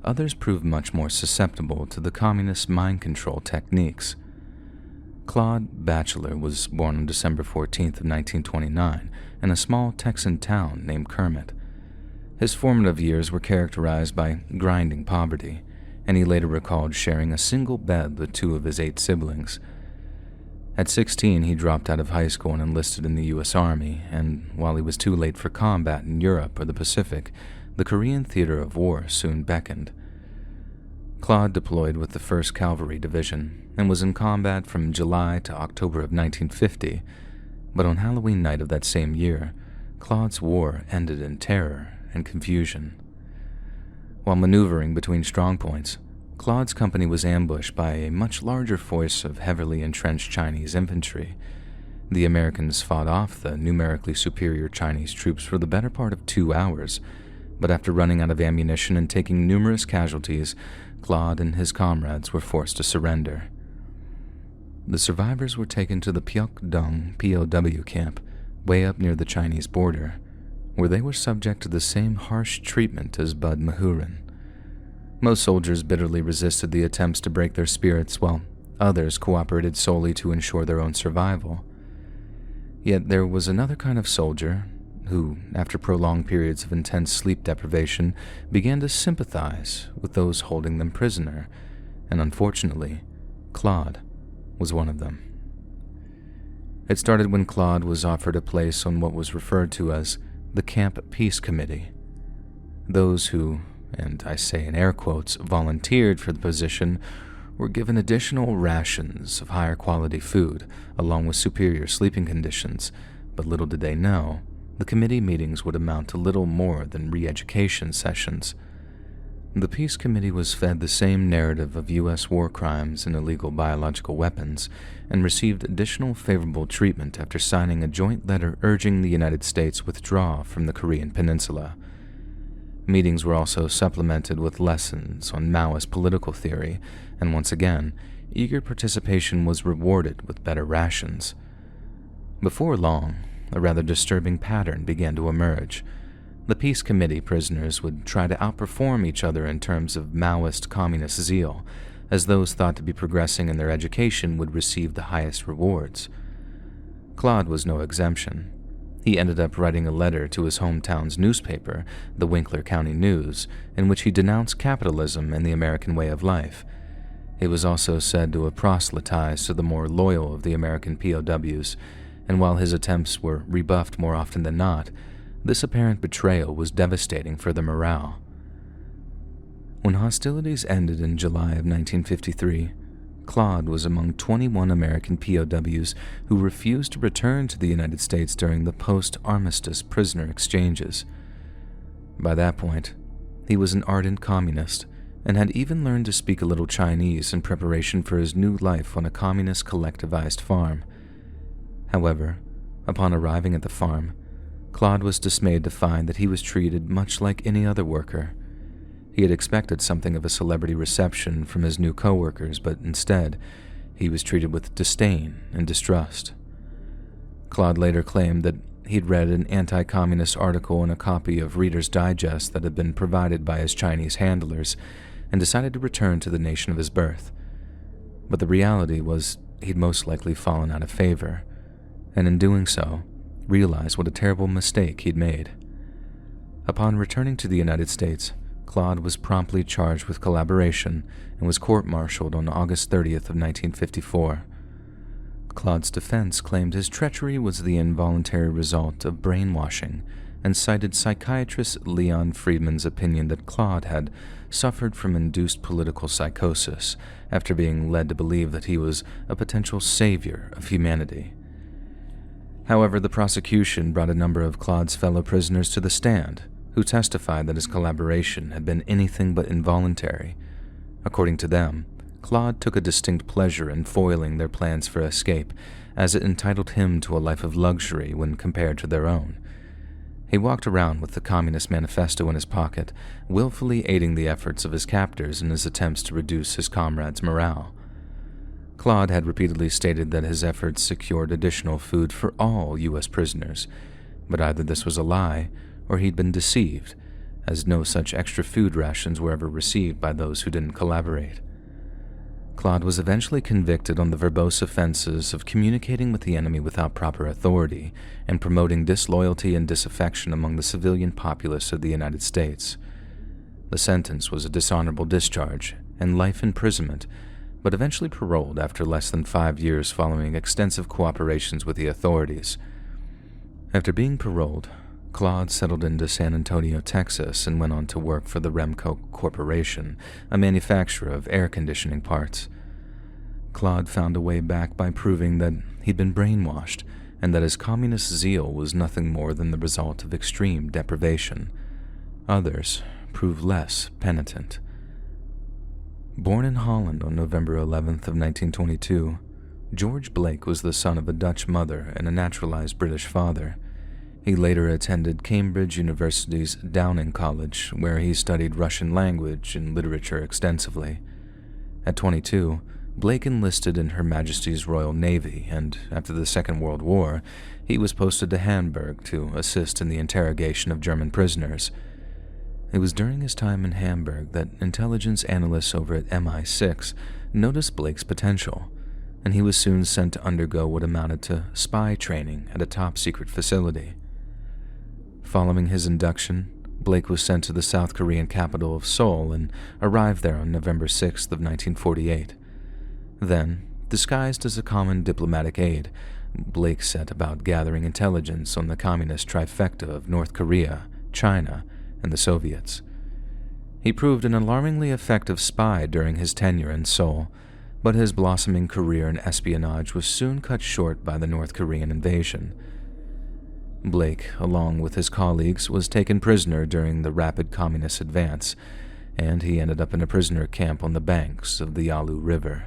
others proved much more susceptible to the communist mind control techniques. Claude Batchelor was born on December 14th of 1929 in a small Texan town named Kermit. His formative years were characterized by grinding poverty, and he later recalled sharing a single bed with 2 of his 8 siblings. At 16, he dropped out of high school and enlisted in the U.S. Army, and while he was too late for combat in Europe or the Pacific, the Korean theater of war soon beckoned. Claude deployed with the 1st Cavalry Division and was in combat from July to October of 1950, but on Halloween night of that same year, Claude's war ended in terror and confusion. While maneuvering between strongpoints, Claude's company was ambushed by a much larger force of heavily entrenched Chinese infantry. The Americans fought off the numerically superior Chinese troops for the better part of 2 hours, but after running out of ammunition and taking numerous casualties, Claude and his comrades were forced to surrender. The survivors were taken to the Pyokdong POW camp, way up near the Chinese border, where they were subject to the same harsh treatment as Bud Mahurin. Most soldiers bitterly resisted the attempts to break their spirits, while others cooperated solely to ensure their own survival. Yet there was another kind of soldier who, after prolonged periods of intense sleep deprivation, began to sympathize with those holding them prisoner, and unfortunately, Claude was one of them. It started when Claude was offered a place on what was referred to as the Camp Peace Committee. Those who, and I say in air quotes, volunteered for the position were given additional rations of higher quality food, along with superior sleeping conditions, but little did they know, the committee meetings would amount to little more than re-education sessions. The Peace Committee was fed the same narrative of U.S. war crimes and illegal biological weapons, and received additional favorable treatment after signing a joint letter urging the United States withdraw from the Korean Peninsula. Meetings were also supplemented with lessons on Maoist political theory, and once again, eager participation was rewarded with better rations. Before long, a rather disturbing pattern began to emerge. The Peace Committee prisoners would try to outperform each other in terms of Maoist communist zeal, as those thought to be progressing in their education would receive the highest rewards. Claude was no exemption. He ended up writing a letter to his hometown's newspaper, the Winkler County News, in which he denounced capitalism and the American way of life. He was also said to have proselytized to the more loyal of the American POWs, and while his attempts were rebuffed more often than not, this apparent betrayal was devastating for their morale. When hostilities ended in July of 1953, Claude was among 21 American POWs who refused to return to the United States during the post-armistice prisoner exchanges. By that point, he was an ardent communist and had even learned to speak a little Chinese in preparation for his new life on a communist collectivized farm. However, upon arriving at the farm, Claude was dismayed to find that he was treated much like any other worker. He had expected something of a celebrity reception from his new co-workers, but instead, he was treated with disdain and distrust. Claude later claimed that he'd read an anti-communist article in a copy of Reader's Digest that had been provided by his Chinese handlers, and decided to return to the nation of his birth. But the reality was he'd most likely fallen out of favor, and in doing so, realized what a terrible mistake he'd made. Upon returning to the United States, Claude was promptly charged with collaboration and was court-martialed on August 30th of 1954. Claude's defense claimed his treachery was the involuntary result of brainwashing and cited psychiatrist Leon Friedman's opinion that Claude had suffered from induced political psychosis after being led to believe that he was a potential savior of humanity. However, the prosecution brought a number of Claude's fellow prisoners to the stand, who testified that his collaboration had been anything but involuntary. According to them, Claude took a distinct pleasure in foiling their plans for escape, as it entitled him to a life of luxury when compared to their own. He walked around with the Communist Manifesto in his pocket, willfully aiding the efforts of his captors in his attempts to reduce his comrades' morale. Claude had repeatedly stated that his efforts secured additional food for all U.S. prisoners, but either this was a lie or he'd been deceived, as no such extra food rations were ever received by those who didn't collaborate. Claude was eventually convicted on the verbose offenses of communicating with the enemy without proper authority and promoting disloyalty and disaffection among the civilian populace of the United States. The sentence was a dishonorable discharge and life imprisonment, but eventually paroled after less than 5 years following extensive cooperations with the authorities. After being paroled, Claude settled into San Antonio, Texas, and went on to work for the Remco Corporation, a manufacturer of air conditioning parts. Claude found a way back by proving that he'd been brainwashed and that his communist zeal was nothing more than the result of extreme deprivation. Others proved less penitent. Born in Holland on November 11th of 1922, George Blake was the son of a Dutch mother and a naturalized British father. He later attended Cambridge University's Downing College, where he studied Russian language and literature extensively. At 22, Blake enlisted in Her Majesty's Royal Navy, and after the Second World War, he was posted to Hamburg to assist in the interrogation of German prisoners. It was during his time in Hamburg that intelligence analysts over at MI6 noticed Blake's potential, and he was soon sent to undergo what amounted to spy training at a top-secret facility. Following his induction, Blake was sent to the South Korean capital of Seoul and arrived there on November 6th of 1948. Then, disguised as a common diplomatic aide, Blake set about gathering intelligence on the communist trifecta of North Korea, China, and the Soviets. He proved an alarmingly effective spy during his tenure in Seoul, but his blossoming career in espionage was soon cut short by the North Korean invasion. Blake, along with his colleagues, was taken prisoner during the rapid communist advance, and he ended up in a prisoner camp on the banks of the Yalu River.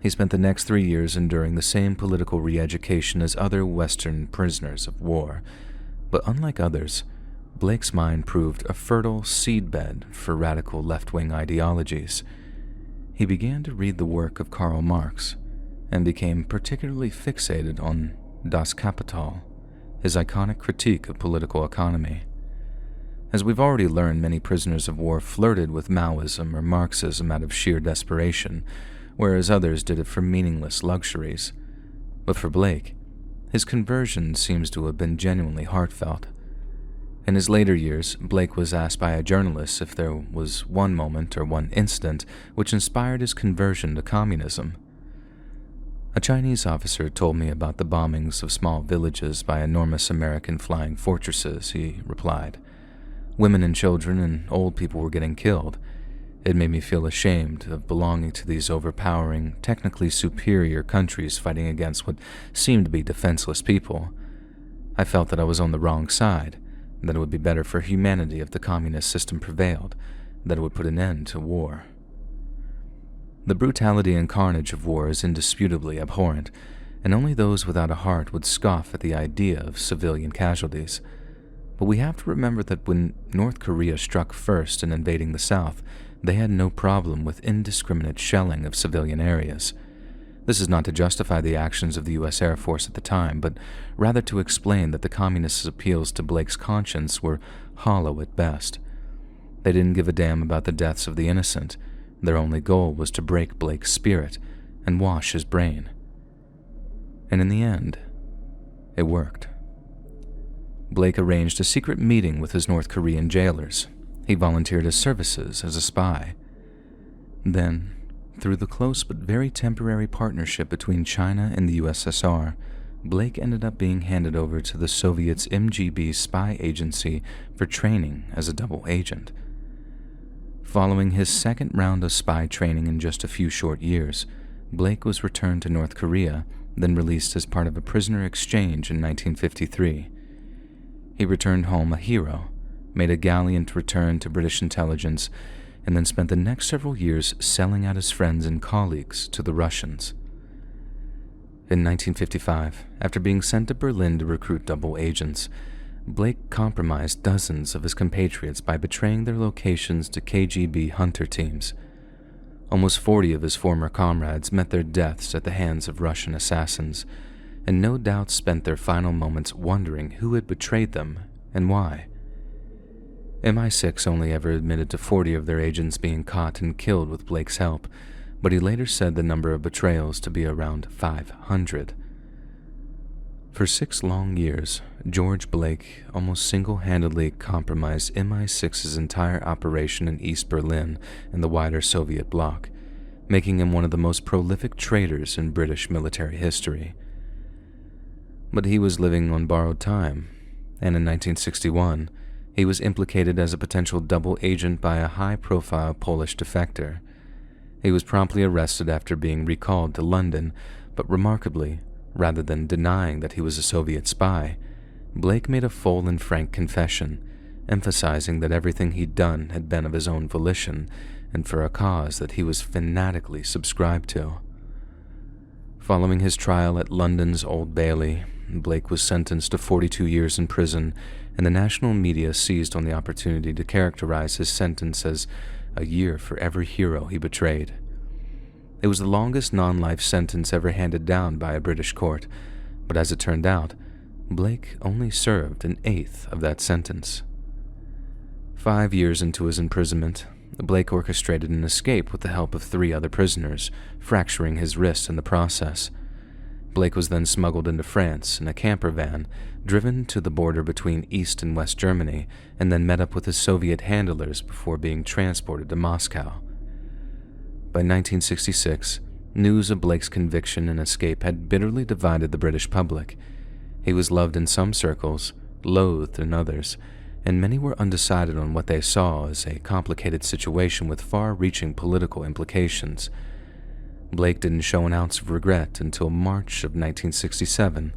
He spent the next 3 years enduring the same political re-education as other Western prisoners of war, but unlike others, Blake's mind proved a fertile seedbed for radical left-wing ideologies. He began to read the work of Karl Marx and became particularly fixated on Das Kapital, his iconic critique of political economy. As we've already learned, many prisoners of war flirted with Maoism or Marxism out of sheer desperation, whereas others did it for meaningless luxuries. But for Blake, his conversion seems to have been genuinely heartfelt. In his later years, Blake was asked by a journalist if there was one moment or one incident which inspired his conversion to communism. A Chinese officer told me about the bombings of small villages by enormous American flying fortresses, he replied. Women and children and old people were getting killed. It made me feel ashamed of belonging to these overpowering, technically superior countries fighting against what seemed to be defenseless people. I felt that I was on the wrong side, that it would be better for humanity if the communist system prevailed, that it would put an end to war. The brutality and carnage of war is indisputably abhorrent, and only those without a heart would scoff at the idea of civilian casualties. But we have to remember that when North Korea struck first in invading the South, they had no problem with indiscriminate shelling of civilian areas. This is not to justify the actions of the U.S. Air Force at the time, but rather to explain that the communists' appeals to Blake's conscience were hollow at best. They didn't give a damn about the deaths of the innocent. Their only goal was to break Blake's spirit and wash his brain. And in the end, it worked. Blake arranged a secret meeting with his North Korean jailers. He volunteered his services as a spy. Then, through the close but very temporary partnership between China and the USSR, Blake ended up being handed over to the Soviets' MGB spy agency for training as a double agent. Following his second round of spy training in just a few short years, Blake was returned to North Korea, then released as part of a prisoner exchange in 1953. He returned home a hero, made a gallant return to British intelligence, and then spent the next several years selling out his friends and colleagues to the Russians. In 1955, after being sent to Berlin to recruit double agents, Blake compromised dozens of his compatriots by betraying their locations to KGB hunter teams. Almost 40 of his former comrades met their deaths at the hands of Russian assassins, and no doubt spent their final moments wondering who had betrayed them and why. MI6 only ever admitted to 40 of their agents being caught and killed with Blake's help, but he later said the number of betrayals to be around 500. For 6 long years, George Blake almost single-handedly compromised MI6's entire operation in East Berlin and the wider Soviet bloc, making him one of the most prolific traitors in British military history. But he was living on borrowed time, and in 1961, he was implicated as a potential double agent by a high-profile Polish defector. He was promptly arrested after being recalled to London, but remarkably, rather than denying that he was a Soviet spy, Blake made a full and frank confession, emphasizing that everything he'd done had been of his own volition, and for a cause that he was fanatically subscribed to. Following his trial at London's Old Bailey, Blake was sentenced to 42 years in prison, and the national media seized on the opportunity to characterize his sentence as a year for every hero he betrayed. It was the longest non-life sentence ever handed down by a British court, but as it turned out, Blake only served an eighth of that sentence. 5 years into his imprisonment, Blake orchestrated an escape with the help of 3 other prisoners, fracturing his wrist in the process. Blake was then smuggled into France in a camper van, driven to the border between East and West Germany, and then met up with his Soviet handlers before being transported to Moscow. By 1966, news of Blake's conviction and escape had bitterly divided the British public. He was loved in some circles, loathed in others, and many were undecided on what they saw as a complicated situation with far-reaching political implications. Blake didn't show an ounce of regret until March of 1967,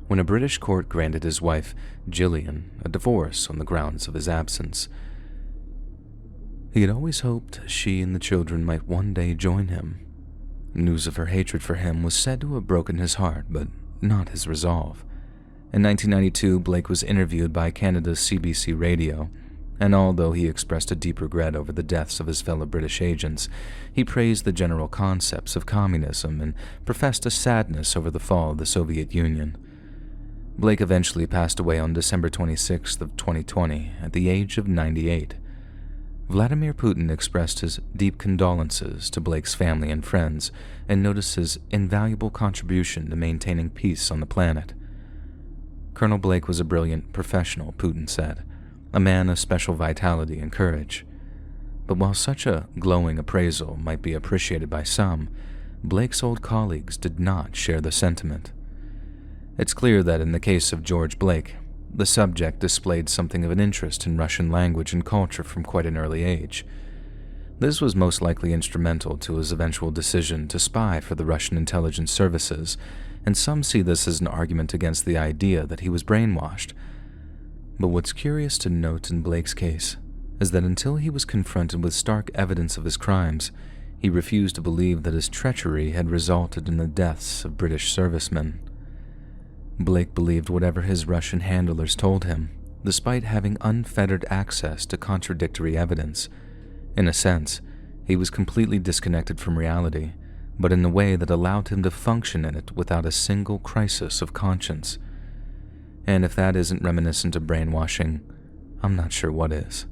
when a British court granted his wife, Gillian, a divorce on the grounds of his absence. He had always hoped she and the children might one day join him. News of her hatred for him was said to have broken his heart, but not his resolve. In 1992, Blake was interviewed by Canada's CBC Radio, and although he expressed a deep regret over the deaths of his fellow British agents, he praised the general concepts of communism and professed a sadness over the fall of the Soviet Union. Blake eventually passed away on December 26th of 2020 at the age of 98. Vladimir Putin expressed his deep condolences to Blake's family and friends and noticed his invaluable contribution to maintaining peace on the planet. Colonel Blake was a brilliant professional, Putin said, a man of special vitality and courage. But while such a glowing appraisal might be appreciated by some, Blake's old colleagues did not share the sentiment. It's clear that in the case of George Blake, the subject displayed something of an interest in Russian language and culture from quite an early age. This was most likely instrumental to his eventual decision to spy for the Russian intelligence services, and some see this as an argument against the idea that he was brainwashed. But what's curious to note in Blake's case is that until he was confronted with stark evidence of his crimes, he refused to believe that his treachery had resulted in the deaths of British servicemen. Blake believed whatever his Russian handlers told him, despite having unfettered access to contradictory evidence. In a sense, he was completely disconnected from reality, but in a way that allowed him to function in it without a single crisis of conscience. And if that isn't reminiscent of brainwashing, I'm not sure what is.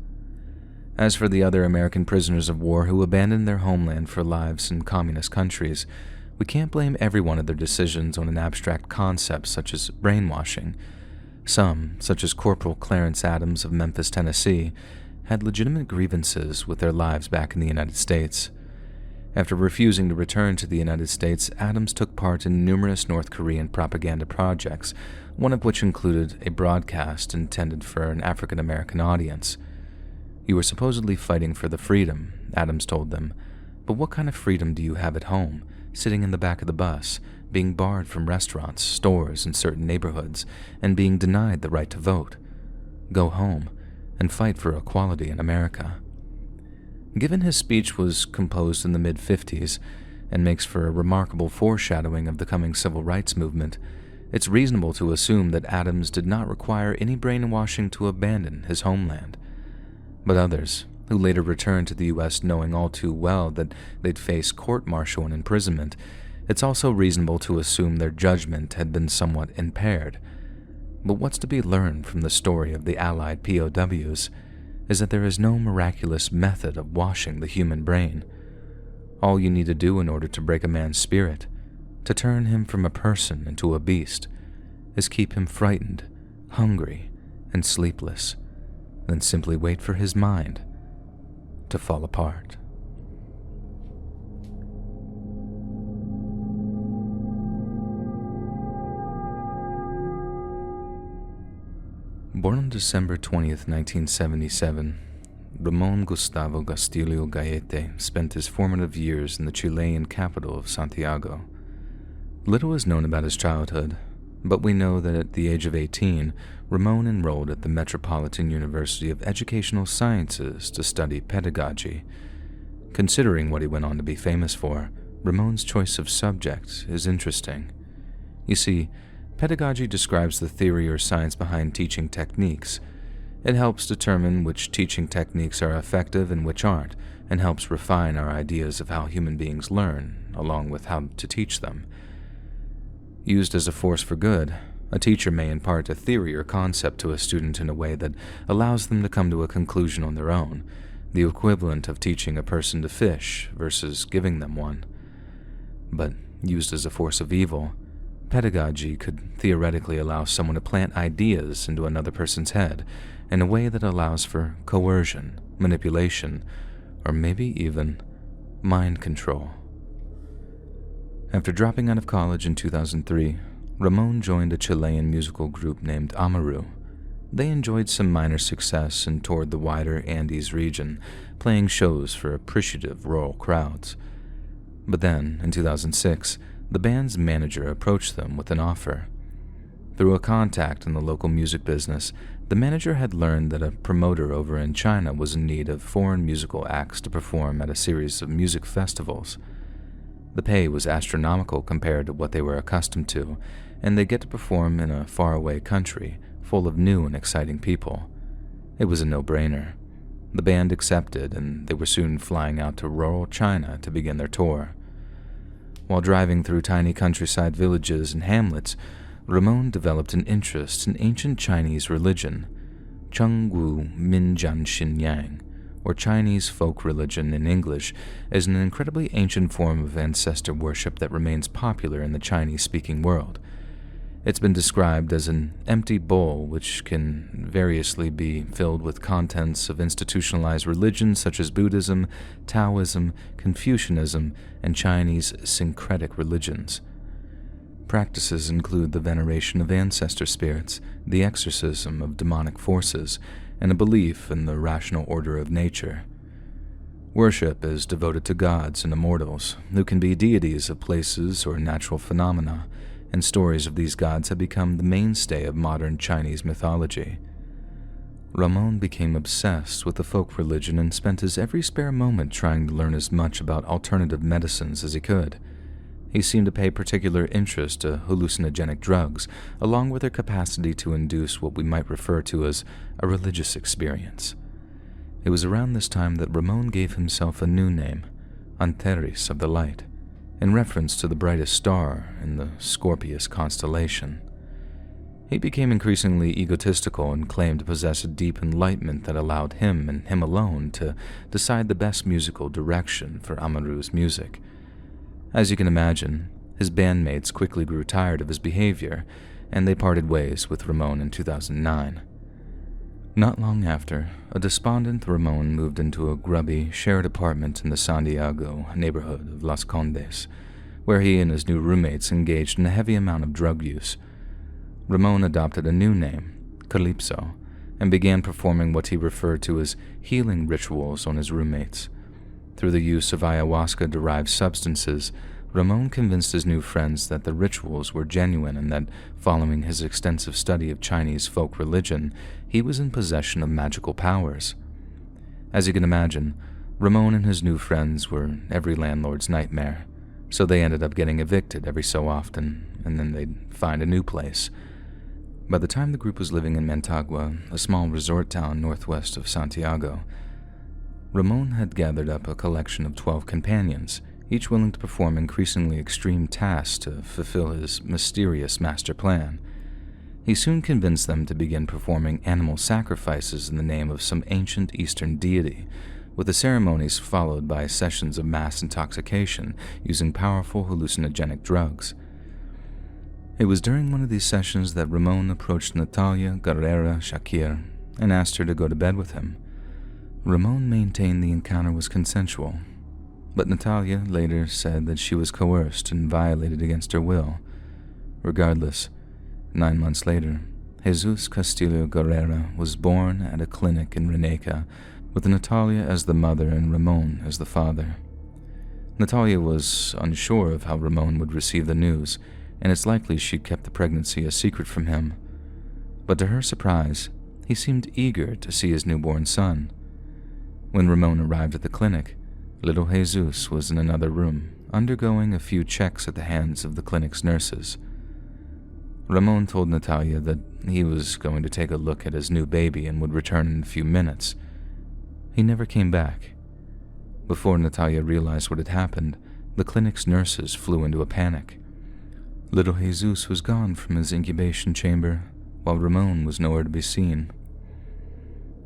As for the other American prisoners of war who abandoned their homeland for lives in communist countries, we can't blame every one of their decisions on an abstract concept such as brainwashing. Some, such as Corporal Clarence Adams of Memphis, Tennessee, had legitimate grievances with their lives back in the United States. After refusing to return to the United States, Adams took part in numerous North Korean propaganda projects, one of which included a broadcast intended for an African-American audience. "You were supposedly fighting for the freedom," Adams told them, "but what kind of freedom do you have at home, sitting in the back of the bus, being barred from restaurants, stores in certain neighborhoods, and being denied the right to vote? Go home and fight for equality in America." Given his speech was composed in the mid-50s and makes for a remarkable foreshadowing of the coming civil rights movement, it's reasonable to assume that Adams did not require any brainwashing to abandon his homeland. But others, who later returned to the U.S. knowing all too well that they'd face court-martial and imprisonment, it's also reasonable to assume their judgment had been somewhat impaired. But what's to be learned from the story of the Allied POWs is that there is no miraculous method of washing the human brain. All you need to do in order to break a man's spirit, to turn him from a person into a beast, is keep him frightened, hungry, and sleepless, then simply wait for his mind to fall apart. Born on December 20th, 1977, Ramon Castillo spent his formative years in the Chilean capital of Santiago. Little is known about his childhood, but we know that at the age of 18, Ramon enrolled at the Metropolitan University of Educational Sciences to study pedagogy. Considering what he went on to be famous for, Ramon's choice of subject is interesting. You see, pedagogy describes the theory or science behind teaching techniques. It helps determine which teaching techniques are effective and which aren't, and helps refine our ideas of how human beings learn, along with how to teach them. Used as a force for good, a teacher may impart a theory or concept to a student in a way that allows them to come to a conclusion on their own, the equivalent of teaching a person to fish versus giving them one. But used as a force of evil, pedagogy could theoretically allow someone to plant ideas into another person's head in a way that allows for coercion, manipulation, or maybe even mind control. After dropping out of college in 2003, Ramon joined a Chilean musical group named Amaru. They enjoyed some minor success and toured the wider Andes region, playing shows for appreciative rural crowds. But then, in 2006, the band's manager approached them with an offer. Through a contact in the local music business, the manager had learned that a promoter over in China was in need of foreign musical acts to perform at a series of music festivals. The pay was astronomical compared to what they were accustomed to, and they get to perform in a faraway country full of new and exciting people. It was a no-brainer. The band accepted, and they were soon flying out to rural China to begin their tour. While driving through tiny countryside villages and hamlets, Ramon developed an interest in ancient Chinese religion, Chengwu Minjian Xinyang, or Chinese folk religion in English, is an incredibly ancient form of ancestor worship that remains popular in the Chinese-speaking world. It's been described as an empty bowl which can variously be filled with contents of institutionalized religions such as Buddhism, Taoism, Confucianism, and Chinese syncretic religions. Practices include the veneration of ancestor spirits, the exorcism of demonic forces, and a belief in the rational order of nature. Worship is devoted to gods and immortals, who can be deities of places or natural phenomena, and stories of these gods have become the mainstay of modern Chinese mythology. Ramon became obsessed with the folk religion and spent his every spare moment trying to learn as much about alternative medicines as he could. He seemed to pay particular interest to hallucinogenic drugs, along with their capacity to induce what we might refer to as a religious experience. It was around this time that Ramon gave himself a new name, Antares of the Light, in reference to the brightest star in the Scorpius constellation. He became increasingly egotistical and claimed to possess a deep enlightenment that allowed him and him alone to decide the best musical direction for Amaru's music. As you can imagine, his bandmates quickly grew tired of his behavior, and they parted ways with Ramon in 2009. Not long after, a despondent Ramon moved into a grubby, shared apartment in the Santiago neighborhood of Las Condes, where he and his new roommates engaged in a heavy amount of drug use. Ramon adopted a new name, Calypso, and began performing what he referred to as healing rituals on his roommates. Through the use of ayahuasca-derived substances, Ramon convinced his new friends that the rituals were genuine and that, following his extensive study of Chinese folk religion, he was in possession of magical powers. As you can imagine, Ramon and his new friends were every landlord's nightmare, so they ended up getting evicted every so often, and then they'd find a new place. By the time the group was living in Mantagua, a small resort town northwest of Santiago, Ramon had gathered up a collection of 12 companions, each willing to perform increasingly extreme tasks to fulfill his mysterious master plan. He soon convinced them to begin performing animal sacrifices in the name of some ancient Eastern deity, with the ceremonies followed by sessions of mass intoxication using powerful hallucinogenic drugs. It was during one of these sessions that Ramon approached Natalia Guerrera Shakir and asked her to go to bed with him. Ramon maintained the encounter was consensual, but Natalia later said that she was coerced and violated against her will. Regardless, 9 months later, Jesus Castillo Guerrera was born at a clinic in Reneca, with Natalia as the mother and Ramon as the father. Natalia was unsure of how Ramon would receive the news, and it's likely she kept the pregnancy a secret from him. But to her surprise, he seemed eager to see his newborn son. When Ramon arrived at the clinic, Little Jesus was in another room, undergoing a few checks at the hands of the clinic's nurses. Ramon told Natalia that he was going to take a look at his new baby and would return in a few minutes. He never came back. Before Natalia realized what had happened, the clinic's nurses flew into a panic. Little Jesus was gone from his incubation chamber, while Ramon was nowhere to be seen.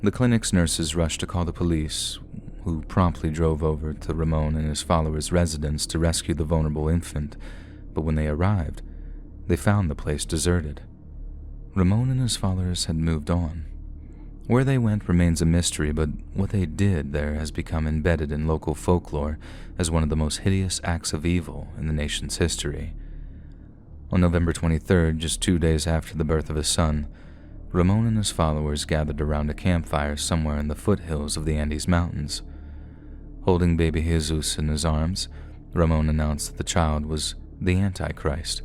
The clinic's nurses rushed to call the police, who promptly drove over to Ramon and his followers' residence to rescue the vulnerable infant, but when they arrived, they found the place deserted. Ramon and his followers had moved on. Where they went remains a mystery, but what they did there has become embedded in local folklore as one of the most hideous acts of evil in the nation's history. On November 23rd, just 2 days after the birth of his son, Ramon and his followers gathered around a campfire somewhere in the foothills of the Andes Mountains. Holding baby Jesus in his arms, Ramon announced that the child was the Antichrist,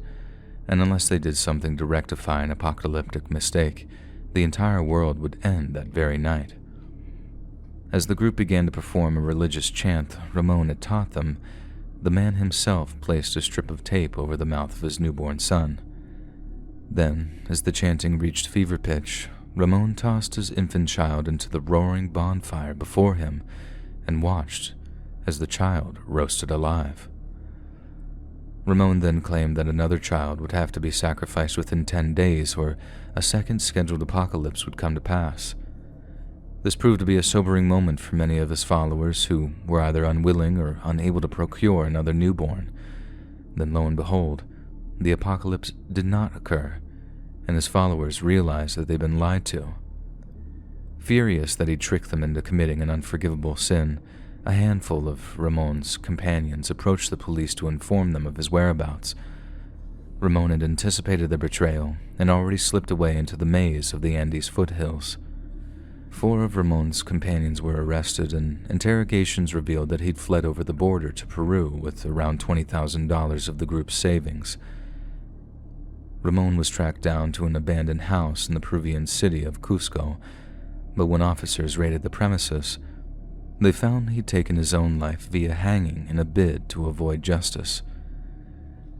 and unless they did something to rectify an apocalyptic mistake, the entire world would end that very night. As the group began to perform a religious chant Ramon had taught them, the man himself placed a strip of tape over the mouth of his newborn son. Then, as the chanting reached fever pitch, Ramon tossed his infant child into the roaring bonfire before him and watched as the child roasted alive. Ramon then claimed that another child would have to be sacrificed within 10 days or a second scheduled apocalypse would come to pass. This proved to be a sobering moment for many of his followers who were either unwilling or unable to procure another newborn. Then lo and behold, the apocalypse did not occur, and his followers realized that they'd been lied to. Furious that he'd tricked them into committing an unforgivable sin, a handful of Ramon's companions approached the police to inform them of his whereabouts. Ramon had anticipated their betrayal and already slipped away into the maze of the Andes foothills. 4 of Ramon's companions were arrested, and interrogations revealed that he'd fled over the border to Peru with around $20,000 of the group's savings. Ramon was tracked down to an abandoned house in the Peruvian city of Cusco, but when officers raided the premises, they found he'd taken his own life via hanging in a bid to avoid justice.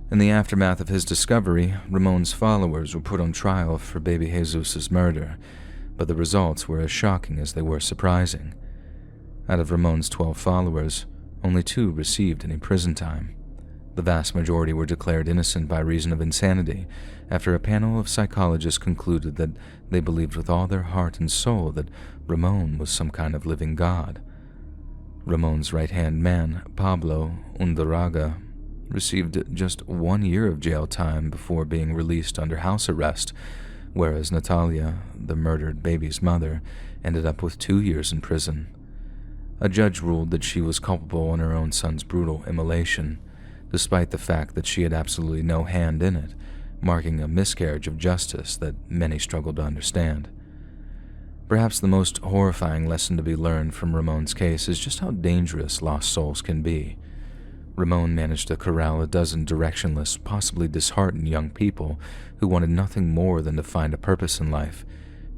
In the aftermath of his discovery, Ramon's followers were put on trial for baby Jesus' murder, but the results were as shocking as they were surprising. Out of Ramon's 12 followers, only 2 received any prison time. The vast majority were declared innocent by reason of insanity after a panel of psychologists concluded that they believed with all their heart and soul that Ramon was some kind of living god. Ramon's right-hand man, Pablo Undurraga, received just 1 year of jail time before being released under house arrest, whereas Natalia, the murdered baby's mother, ended up with 2 years in prison. A judge ruled that she was culpable in her own son's brutal immolation, despite the fact that she had absolutely no hand in it, marking a miscarriage of justice that many struggled to understand. Perhaps the most horrifying lesson to be learned from Ramon's case is just how dangerous lost souls can be. Ramon managed to corral a dozen directionless, possibly disheartened young people who wanted nothing more than to find a purpose in life,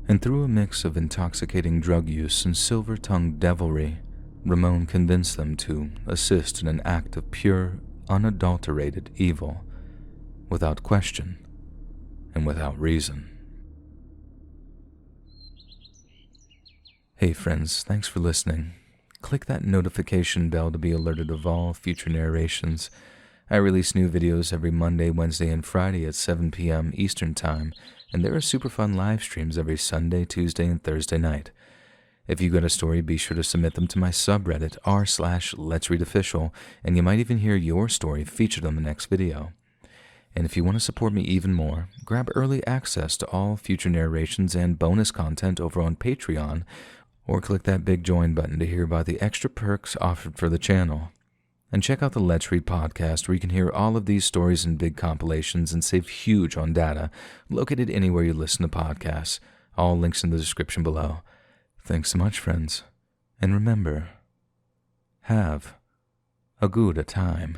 and through a mix of intoxicating drug use and silver-tongued devilry, Ramon convinced them to assist in an act of pure, unadulterated evil, without question and without reason. Hey friends, thanks for listening. Click that notification bell to be alerted of all future narrations. I release new videos every Monday, Wednesday, and Friday at 7 p.m. Eastern Time, and there are super fun live streams every Sunday, Tuesday, and Thursday night. If you got a story, be sure to submit them to my subreddit r/LetsReadOfficial, and you might even hear your story featured on the next video. And if you want to support me even more, grab early access to all future narrations and bonus content over on Patreon, or click that big join button to hear about the extra perks offered for the channel. And check out the Let's Read podcast, where you can hear all of these stories in big compilations and save huge on data, located anywhere you listen to podcasts. All links in the description below. Thanks so much, friends. And remember, have a good time.